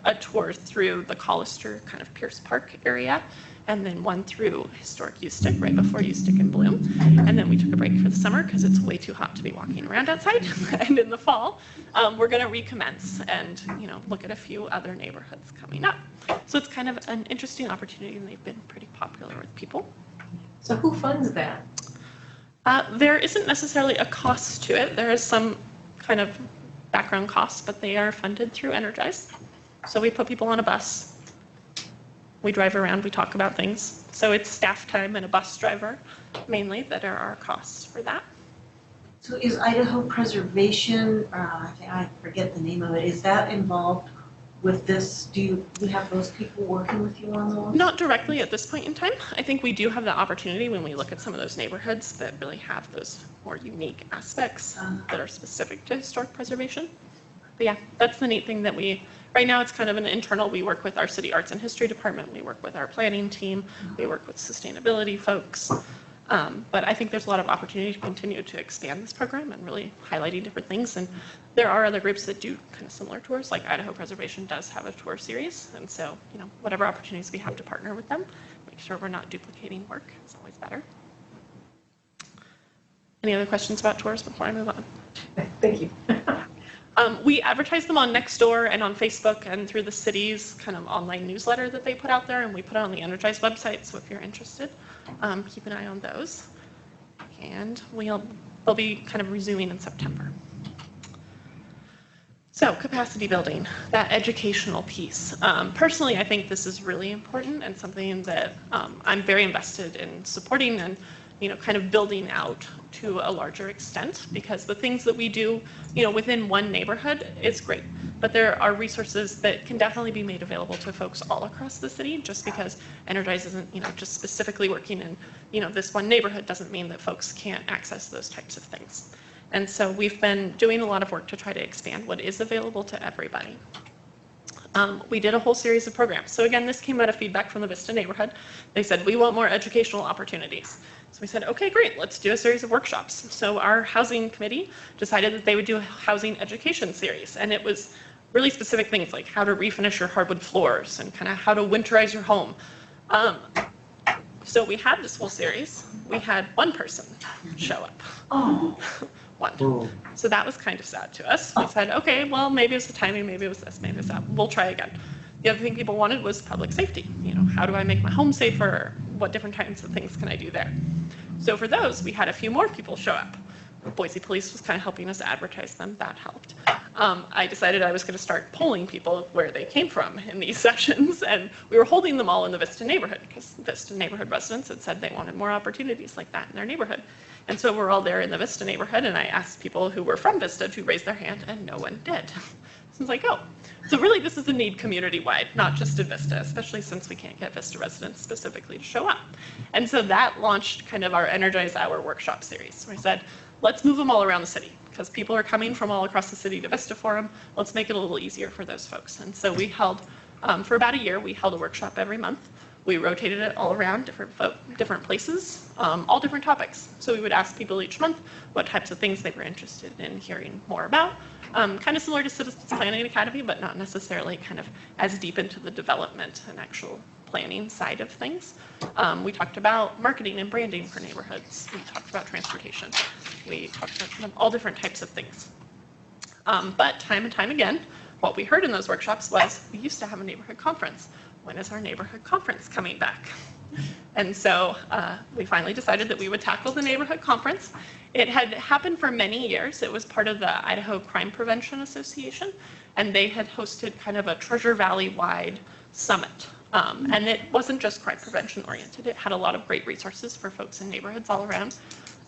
a tour through the Collister kind of Pierce Park area, and then one through historic You Stick right before You Stick in Bloom. And then we took a break for the summer because it's way too hot to be walking around outside. And in the fall, we're going to recommence and look at a few other neighborhoods coming up. So it's kind of an interesting opportunity, and they've been pretty popular with people. So who funds that? There isn't necessarily a cost to it. There is some kind of background costs, but they are funded through Energize. So we put people on a bus. We drive around, we talk about things. So it's staff time and a bus driver mainly that are our costs for that. So is Idaho Preservation, I forget the name of it, is that involved with this? Do you have those people working with you on those? Not directly at this point in time. I think we do have the opportunity when we look at some of those neighborhoods that really have those more unique aspects that are specific to historic preservation. But yeah, that's the neat thing that right now it's kind of an internal, we work with our city arts and history department, we work with our planning team, we work with sustainability folks. But I think there's a lot of opportunity to continue to expand this program and really highlighting different things. And there are other groups that do kind of similar tours, like Idaho Preservation does have a tour series. And so, whatever opportunities we have to partner with them, make sure we're not duplicating work is always better. Any other questions about tours before I move on? Thank you. We advertise them on Nextdoor and on Facebook and through the city's kind of online newsletter that they put out there, and we put it on the Energize website, so if you're interested, keep an eye on those. And they'll be kind of resuming in September. So capacity building, that educational piece. Personally, I think this is really important and something that I'm very invested in supporting and kind of building out to a larger extent, because the things that we do, within one neighborhood is great, but there are resources that can definitely be made available to folks all across the city. Just because Energize isn't, just specifically working in, this one neighborhood doesn't mean that folks can't access those types of things. And so we've been doing a lot of work to try to expand what is available to everybody. We did a whole series of programs. So again, this came out of feedback from the Vista Neighborhood. They said, we want more educational opportunities. So we said, okay, great, let's do a series of workshops. So our housing committee decided that they would do a housing education series. And it was really specific things like how to refinish your hardwood floors and kind of how to winterize your home. So we had this whole series. We had one person show up. Oh. One. So that was kind of sad to us. We said, okay, well, maybe it was the timing, maybe it was this, maybe it was that. We'll try again. The other thing people wanted was public safety. How do I make my home safer? What different kinds of things can I do there? So for those, we had a few more people show up. Boise Police was kind of helping us advertise them. That helped. I decided I was going to start polling people where they came from in these sessions, and we were holding them all in the Vista Neighborhood because Vista Neighborhood residents had said they wanted more opportunities like that in their neighborhood. And so we're all there in the Vista neighborhood, and I asked people who were from Vista to raise their hand, and no one did. So I was like, oh. So really this is a need community-wide, not just in Vista, especially since we can't get Vista residents specifically to show up. And so that launched kind of our Energize Hour workshop series, where I said, let's move them all around the city, because people are coming from all across the city to Vista Forum. Let's make it a little easier for those folks. And so we held, for about a year, we held a workshop every month. We rotated it all around different places, all different topics. So we would ask people each month what types of things they were interested in hearing more about. Kind of similar to Citizens Planning Academy, but not necessarily kind of as deep into the development and actual planning side of things. We talked about marketing and branding for neighborhoods. We talked about transportation. We talked about kind of all different types of things. But time and time again, what we heard in those workshops was, we used to have a neighborhood conference. When is our neighborhood conference coming back? And so we finally decided that we would tackle the neighborhood conference. It had happened for many years. It was part of the Idaho Crime Prevention Association, and they had hosted kind of a Treasure Valley-wide summit. And it wasn't just crime prevention oriented. It had a lot of great resources for folks in neighborhoods all around,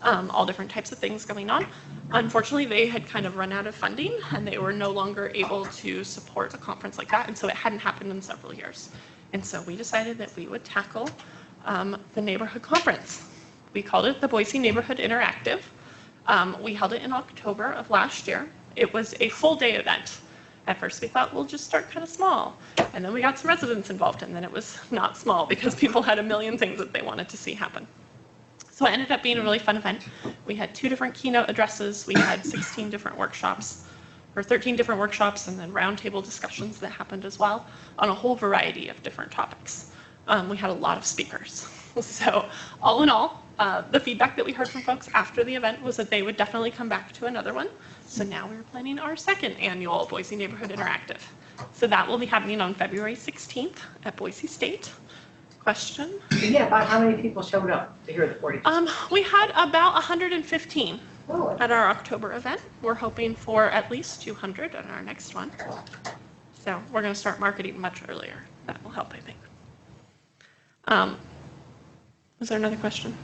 all different types of things going on. Unfortunately, they had kind of run out of funding, and they were no longer able to support a conference like that, and so it hadn't happened in several years. And so we decided that we would tackle the neighborhood conference. We called it the Boise Neighborhood Interactive. We held it in October of last year. It was a full day event. At first we thought we'll just start kind of small, and then we got some residents involved, and then it was not small because people had a million things that they wanted to see happen. So it ended up being a really fun event. We had 2 different keynote addresses. We had 16 different workshops, or 13 different workshops, and then roundtable discussions that happened as well on a whole variety of different topics. We had a lot of speakers. So all in all, the feedback that we heard from folks after the event was that they would definitely come back to another one. So now we're planning our 2nd annual Boise Neighborhood Interactive. So that will be happening on February 16th at Boise State. Question? Yeah, about how many people showed up to hear the 40? We had about 115 at our October event. We're hoping for at least 200 at our next one. So we're going to start marketing much earlier. That will help, I think. Was there another question?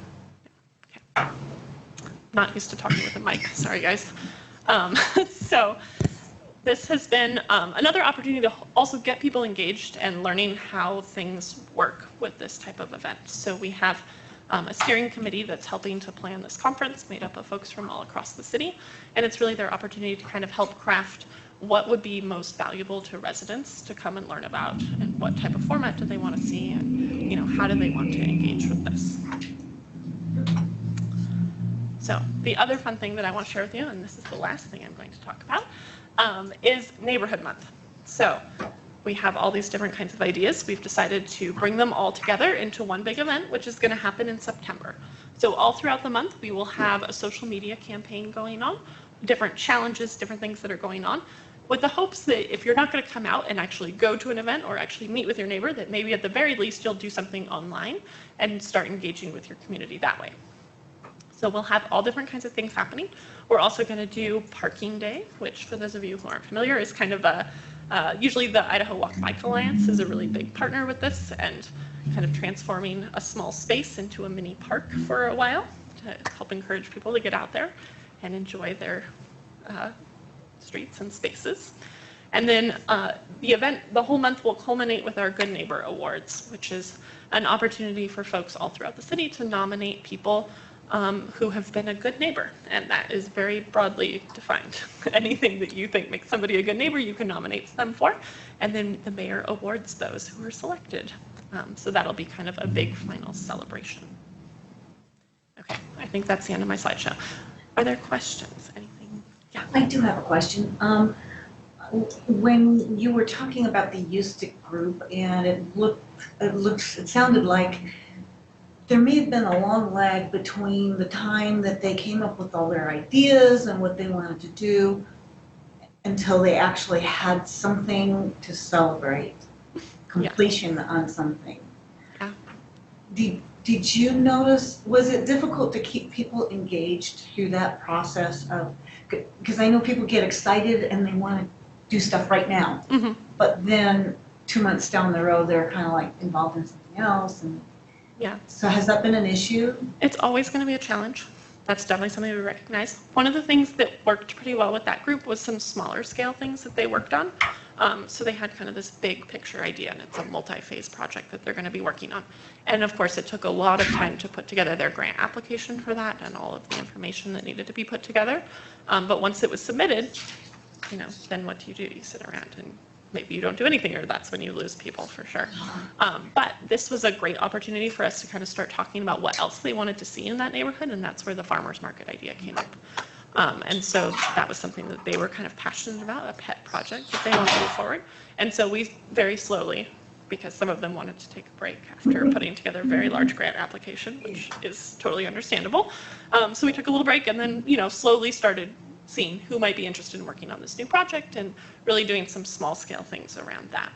Okay. Not used to talking with a mic. Sorry, guys. So this has been another opportunity to also get people engaged and learning how things work with this type of event. So we have a steering committee that's helping to plan this conference made up of folks from all across the city. And it's really their opportunity to kind of help craft what would be most valuable to residents to come and learn about, and what type of format do they want to see, and how do they want to engage with this. So the other fun thing that I want to share with you, and this is the last thing I'm going to talk about, is Neighborhood Month. So we have all these different kinds of ideas. We've decided to bring them all together into one big event, which is going to happen in September. So all throughout the month, we will have a social media campaign going on, different challenges, different things that are going on, with the hopes that if you're not going to come out and actually go to an event or actually meet with your neighbor, that maybe at the very least you'll do something online and start engaging with your community that way. So we'll have all different kinds of things happening. We're also going to do Parking Day, which for those of you who aren't familiar is kind of a, usually the Idaho Walk Bike Alliance is a really big partner with this, and kind of transforming a small space into a mini park for a while to help encourage people to get out there and enjoy their streets and spaces. And then the event, the whole month will culminate with our Good Neighbor Awards, which is an opportunity for folks all throughout the city to nominate people who have been a good neighbor. And that is very broadly defined. Anything that you think makes somebody a good neighbor, you can nominate them for. And then the mayor awards those who are selected. So that'll be kind of a big final celebration. Okay, I think that's the end of my slideshow. Are there questions? Anything? Yeah. I do have a question. When you were talking about the Eustic group, and it sounded like there may have been a long lag between the time that they came up with all their ideas and what they wanted to do until they actually had something to celebrate, completion on something. Yeah. Did you notice, was it difficult to keep people engaged through that process of, because I know people get excited and they want to do stuff right now, but then 2 months down the road, they're kind of like involved in something else. And yeah. So has that been an issue? It's always going to be a challenge. That's definitely something we recognize. One of the things that worked pretty well with that group was some smaller scale things that they worked on. So they had kind of this big picture idea, and it's a multi-phase project that they're going to be working on. And of course, it took a lot of time to put together their grant application for that and all of the information that needed to be put together. But once it was submitted, then what do? You sit around and maybe you don't do anything, or that's when you lose people for sure. But this was a great opportunity for us to kind of start talking about what else they wanted to see in that neighborhood, and that's where the farmers market idea came up. And so that was something that they were kind of passionate about, a pet project that they wanted to move forward. And so we very slowly, because some of them wanted to take a break after putting together a very large grant application, which is totally understandable. So we took a little break and then, slowly started seeing who might be interested in working on this new project and really doing some small scale things around that.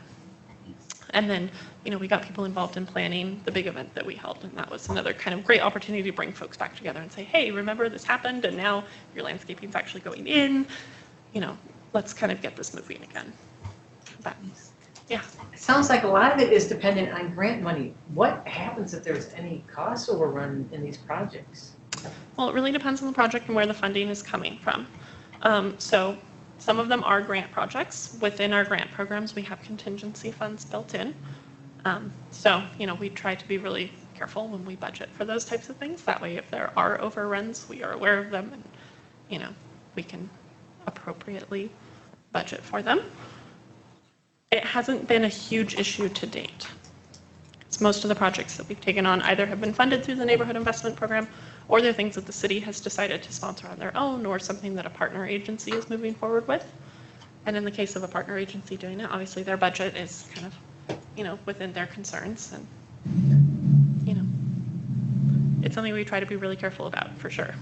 And then, we got people involved in planning the big event that we held, and that was another kind of great opportunity to bring folks back together and say, hey, remember this happened, and now your landscaping's actually going in, let's kind of get this moving again. But, yeah. It sounds like a lot of it is dependent on grant money. What happens if there's any cost overrun in these projects? Well, it really depends on the project and where the funding is coming from. So some of them are grant projects. Within our grant programs, we have contingency funds built in. So, we try to be really careful when we budget for those types of things. That way, if there are overruns, we are aware of them and, we can appropriately budget for them. It hasn't been a huge issue to date. Most of the projects that we've taken on either have been funded through the Neighborhood Investment Program, or they're things that the city has decided to sponsor on their own, or something that a partner agency is moving forward with. And in the case of a partner agency doing it, obviously their budget is kind of, within their concerns, and, it's something we try to be really careful about, for sure.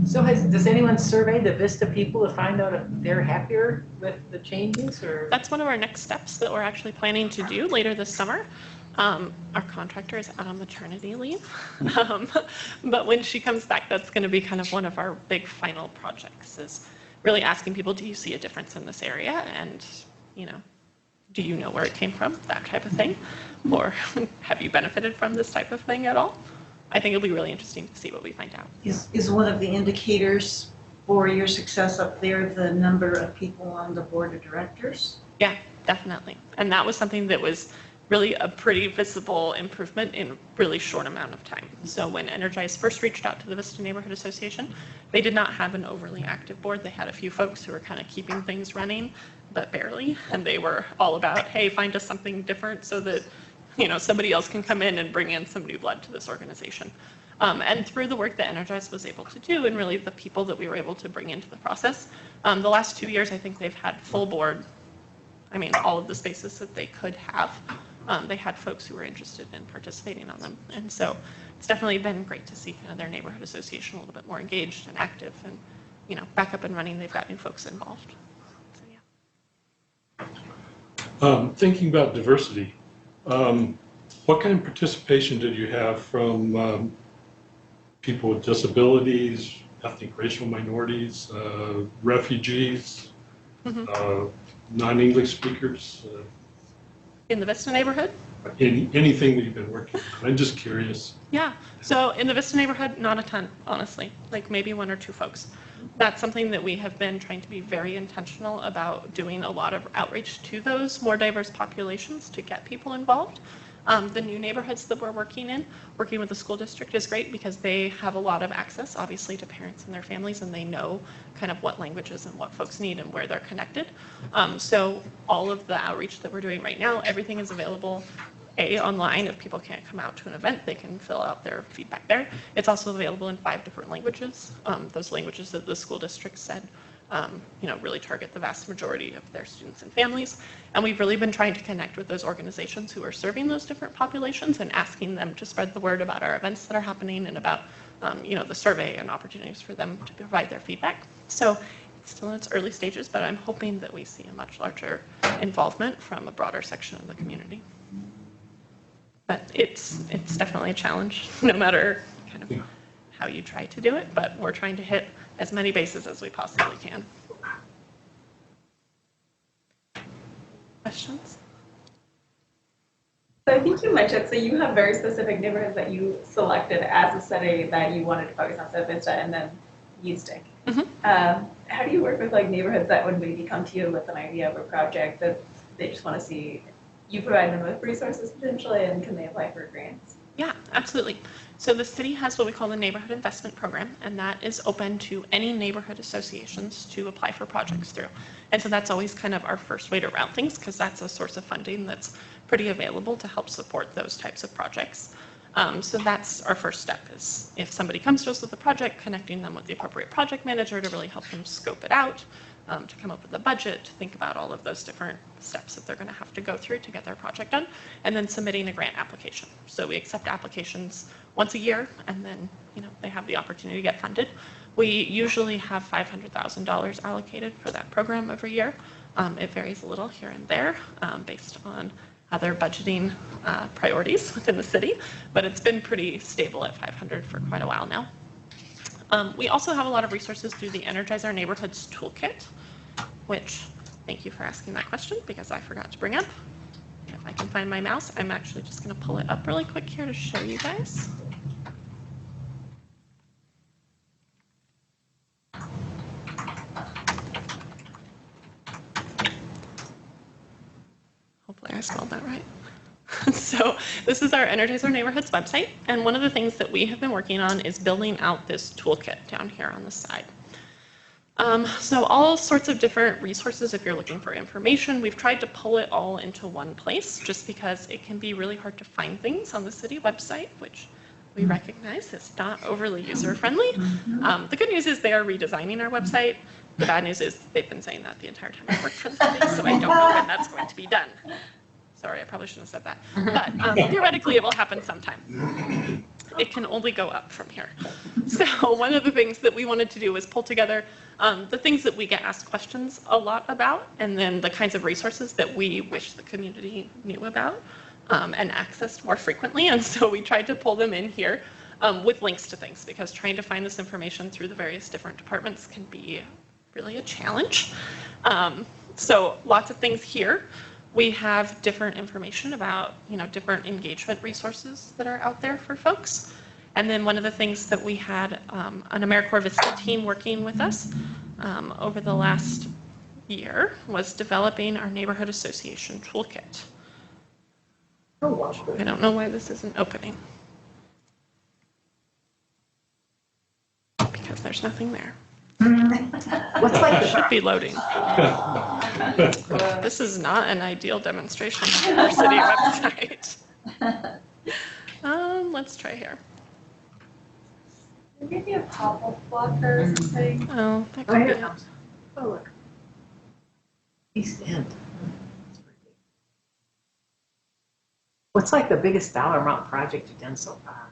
So does anyone survey the Vista people to find out if they're happier with the changes, or? That's one of our next steps that we're actually planning to do later this summer. Our contractor is out on maternity leave, but when she comes back, that's going to be kind of one of our big final projects, is really asking people, do you see a difference in this area? And, do you know where it came from? That type of thing. Or have you benefited from this type of thing at all? I think it'll be really interesting to see what we find out. Is one of the indicators for your success up there the number of people on the board of directors? Yeah, definitely. And that was something that was really a pretty visible improvement in a really short amount of time. So when Energize first reached out to the Vista Neighborhood Association, they did not have an overly active board. They had a few folks who were kind of keeping things running, but barely. And they were all about, hey, find us something different so that somebody else can come in and bring in some new blood to this organization. And through the work that Energize was able to do, and really the people that we were able to bring into the process, the last 2 years, I think they've had full board, all of the spaces that they could have. They had folks who were interested in participating on them. And so it's definitely been great to see their neighborhood association a little bit more engaged and active, and, back up and running. They've got new folks involved. So, yeah. Thinking about diversity, what kind of participation did you have from people with disabilities, ethnic racial minorities, refugees, non-English speakers? In the Vista neighborhood? Anything that you've been working on? I'm just curious. Yeah, so in the Vista neighborhood, not a ton, honestly, like maybe 1 or 2 folks. That's something that we have been trying to be very intentional about, doing a lot of outreach to those more diverse populations to get people involved. The new neighborhoods that we're working in, working with the school district is great because they have a lot of access, obviously, to parents and their families, and they know kind of what languages and what folks need and where they're connected. So all of the outreach that we're doing right now, everything is available online. If people can't come out to an event, they can fill out their feedback there. It's also available in 5 different languages. Those languages that the school district said really target the vast majority of their students and families. And we've really been trying to connect with those organizations who are serving those different populations and asking them to spread the word about our events that are happening and about the survey and opportunities for them to provide their feedback. So it's still in its early stages, but I'm hoping that we see a much larger involvement from a broader section of the community. But it's definitely a challenge, no matter kind of how you try to do it, but we're trying to hit as many bases as we possibly can. Questions? So think you mentioned, so you have very specific neighborhoods that you selected as a study that you wanted to focus on, so Vista and then Ustick. How do you work with like neighborhoods that would maybe come to you with an idea of a project that they just want to see you provide them with resources potentially, and can they apply for grants? Yeah, absolutely. So the city has what we call the Neighborhood Investment Program, and that is open to any neighborhood associations to apply for projects through. And so that's always kind of our first way to route things, because that's a source of funding that's pretty available to help support those types of projects. So that's our first step, is if somebody comes to us with a project, connecting them with the appropriate project manager to really help them scope it out, to come up with a budget, to think about all of those different steps that they're going to have to go through to get their project done, and then submitting a grant application. So we accept applications once a year, and then they have the opportunity to get funded. We usually have $500,000 allocated for that program every year. It varies a little here and there based on other budgeting priorities within the city, but it's been pretty stable at 500 for quite a while now. We also have a lot of resources through the Energize Our Neighborhoods toolkit, which, thank you for asking that question, because I forgot to bring up. If I can find my mouse, I'm actually just going to pull it up really quick here to show you guys. Hopefully I spelled that right. So this is our Energize Our Neighborhoods website, and one of the things that we have been working on is building out this toolkit down here on the side. So all sorts of different resources if you're looking for information. We've tried to pull it all into one place just because it can be really hard to find things on the city website, which we recognize is not overly user-friendly. The good news is they are redesigning our website. The bad news is they've been saying that the entire time I've worked for the city, so I don't know when that's going to be done. Sorry, I probably shouldn't have said that. But theoretically, it will happen sometime. It can only go up from here. So one of the things that we wanted to do was pull together the things that we get asked questions a lot about, and then the kinds of resources that we wish the community knew about and accessed more frequently. And so we tried to pull them in here with links to things, because trying to find this information through the various different departments can be really a challenge. So lots of things here. We have different information about, different engagement resources that are out there for folks. And then one of the things that we had an AmeriCorps Vista team working with us over the last year was developing our neighborhood association toolkit. I don't know why this isn't opening. Because there's nothing there. What's like it should be loading. This is not an ideal demonstration of our city website. Let's try here. Maybe a pop-up blocker or something. Oh, that could be it. Oh, look. East End. What's like the biggest dollar amount project you've done so far?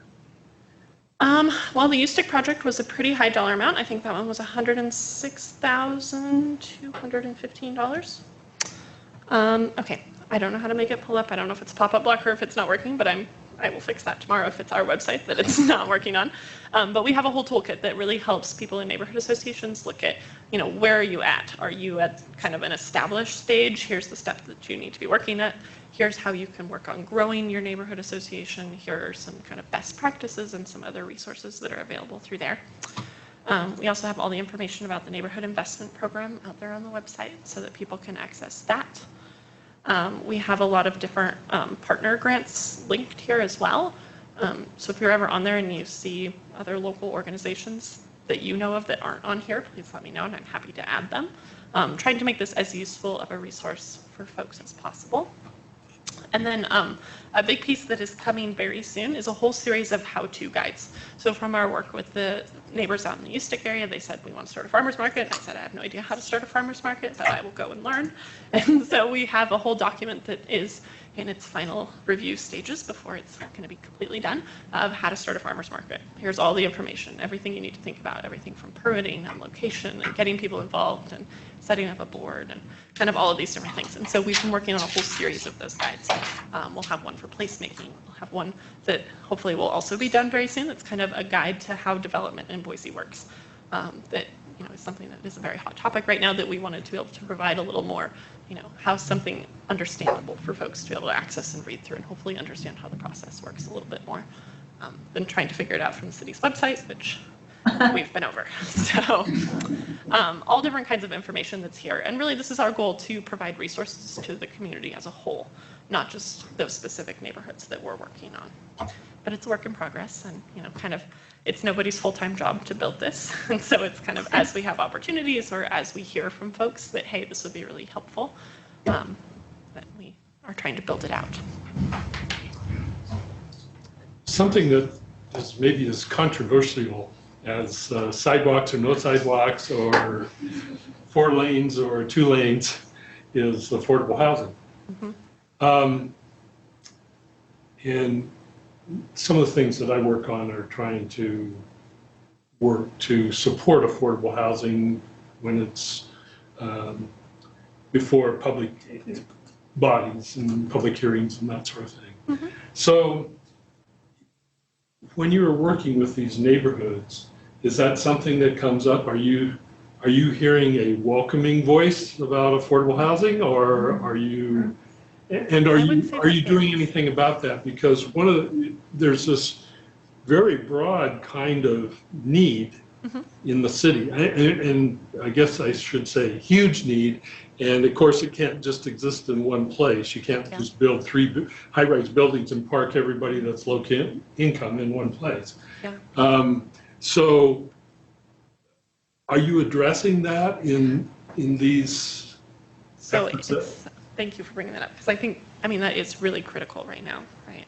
Well, the Ustick project was a pretty high dollar amount. I think that one was $106,215. Okay, I don't know how to make it pull up. I don't know if it's pop-up blocker or if it's not working, but I will fix that tomorrow if it's our website that it's not working on. But we have a whole toolkit that really helps people in neighborhood associations look at, where are you at? Are you at kind of an established stage? Here's the steps that you need to be working at. Here's how you can work on growing your neighborhood association. Here are some kind of best practices and some other resources that are available through there. We also have all the information about the Neighborhood Investment Program out there on the website so that people can access that. We have a lot of different partner grants linked here as well. So if you're ever on there and you see other local organizations that you know of that aren't on here, please let me know and I'm happy to add them. Trying to make this as useful of a resource for folks as possible. And then a big piece that is coming very soon is a whole series of how-to guides. So from our work with the neighbors out in the Ustick area, they said, we want to start a farmer's market. I said, I have no idea how to start a farmer's market, but I will go and learn. And so we have a whole document that is in its final review stages before it's going to be completely done of how to start a farmer's market. Here's all the information, everything you need to think about, everything from permitting and location and getting people involved and setting up a board and kind of all of these different things. And so we've been working on a whole series of those guides. We'll have one for placemaking. We'll have one that hopefully will also be done very soon. That's kind of a guide to how development in Boise works. That is something that is a very hot topic right now that we wanted to be able to provide a little more, how's something understandable for folks to be able to access and read through and hopefully understand how the process works a little bit more than trying to figure it out from the city's website, which we've been over. So all different kinds of information that's here. And really this is our goal, to provide resources to the community as a whole, not just those specific neighborhoods that we're working on. But it's a work in progress, and it's nobody's full-time job to build this. And so it's kind of as we have opportunities or as we hear from folks that, hey, this would be really helpful, that we are trying to build it out. Something that is maybe as controversial as sidewalks or no sidewalks or 4 lanes or 2 lanes is affordable housing. Mm-hmm. And some of the things that I work on are trying to work to support affordable housing when it's before public bodies and public hearings and that sort of thing. Mm-hmm. So when you are working with these neighborhoods, is that something that comes up? Are you hearing a welcoming voice about affordable housing, or are you? And are you doing anything about that? Because there's this very broad kind of need in the city, and I guess I should say huge need. And of course, it can't just exist in one place. You can't just build 3 high-rise buildings and park everybody that's low income in one place. Yeah. So, are you addressing that in these? So thank you for bringing that up, because that is really critical right now, right?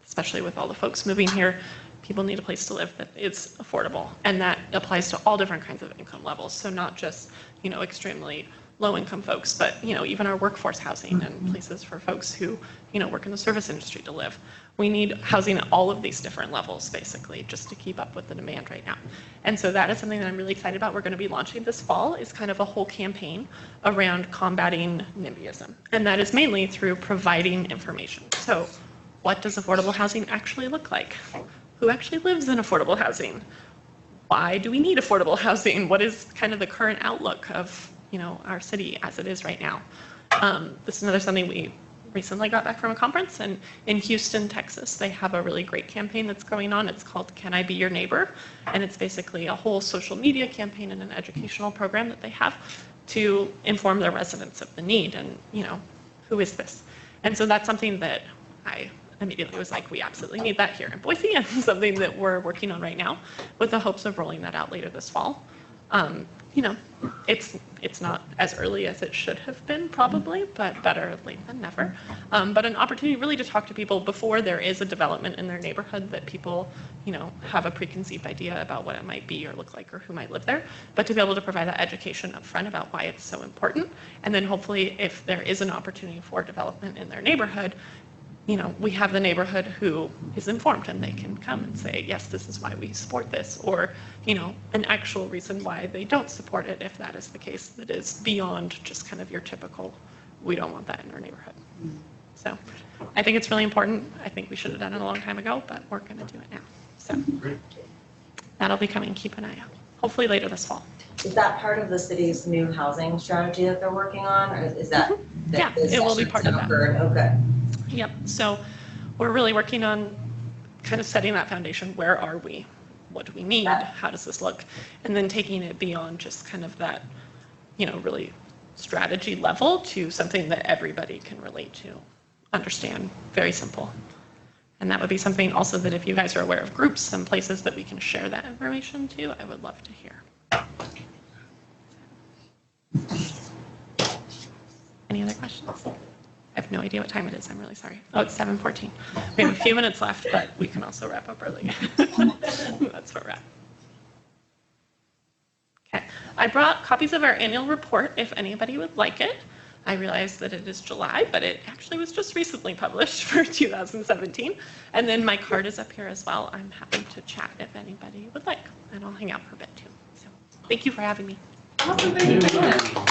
Especially with all the folks moving here, people need a place to live that is affordable, and that applies to all different kinds of income levels. So not just, extremely low-income folks, but, even our workforce housing and places for folks who, work in the service industry to live. We need housing at all of these different levels, basically, just to keep up with the demand right now. And so that is something that I'm really excited about. We're going to be launching this fall, is kind of a whole campaign around combating NIMBYism. And that is mainly through providing information. So what does affordable housing actually look like? Who actually lives in affordable housing? Why do we need affordable housing? What is kind of the current outlook of our city as it is right now? This is another something we recently got back from a conference, and in Houston, Texas, they have a really great campaign that's going on. It's called Can I Be Your Neighbor? And it's basically a whole social media campaign and an educational program that they have to inform their residents of the need and, who is this? And so that's something that I immediately was like, we absolutely need that here in Boise, and something that we're working on right now with the hopes of rolling that out later this fall. It's not as early as it should have been probably, but better late than never. But an opportunity really to talk to people before there is a development in their neighborhood that people, have a preconceived idea about what it might be or look like or who might live there, but to be able to provide that education up front about why it's so important. And then hopefully if there is an opportunity for development in their neighborhood, we have the neighborhood who is informed and they can come and say, yes, this is why we support this, or, an actual reason why they don't support it, if that is the case, that is beyond just kind of your typical, we don't want that in our neighborhood. So I think it's really important. I think we should have done it a long time ago, but we're going to do it now. So that'll be coming. Keep an eye out. Hopefully later this fall. Is that part of the city's new housing strategy that they're working on, or is that? Yeah, it will be part of that. Okay. Yep. So we're really working on kind of setting that foundation. Where are we? What do we need? How does this look? And then taking it beyond just kind of that, really strategy level to something that everybody can relate to, understand, very simple. And that would be something also that if you guys are aware of groups and places that we can share that information to, I would love to hear. Any other questions? I have no idea what time it is. I'm really sorry. Oh, it's 7:14. We have a few minutes left, but we can also wrap up early. That's where we're at. Okay. I brought copies of our annual report if anybody would like it. I realize that it is July, but it actually was just recently published for 2017. And then my card is up here as well. I'm happy to chat if anybody would like, and I'll hang out for a bit too. So thank you for having me. Awesome, thank you.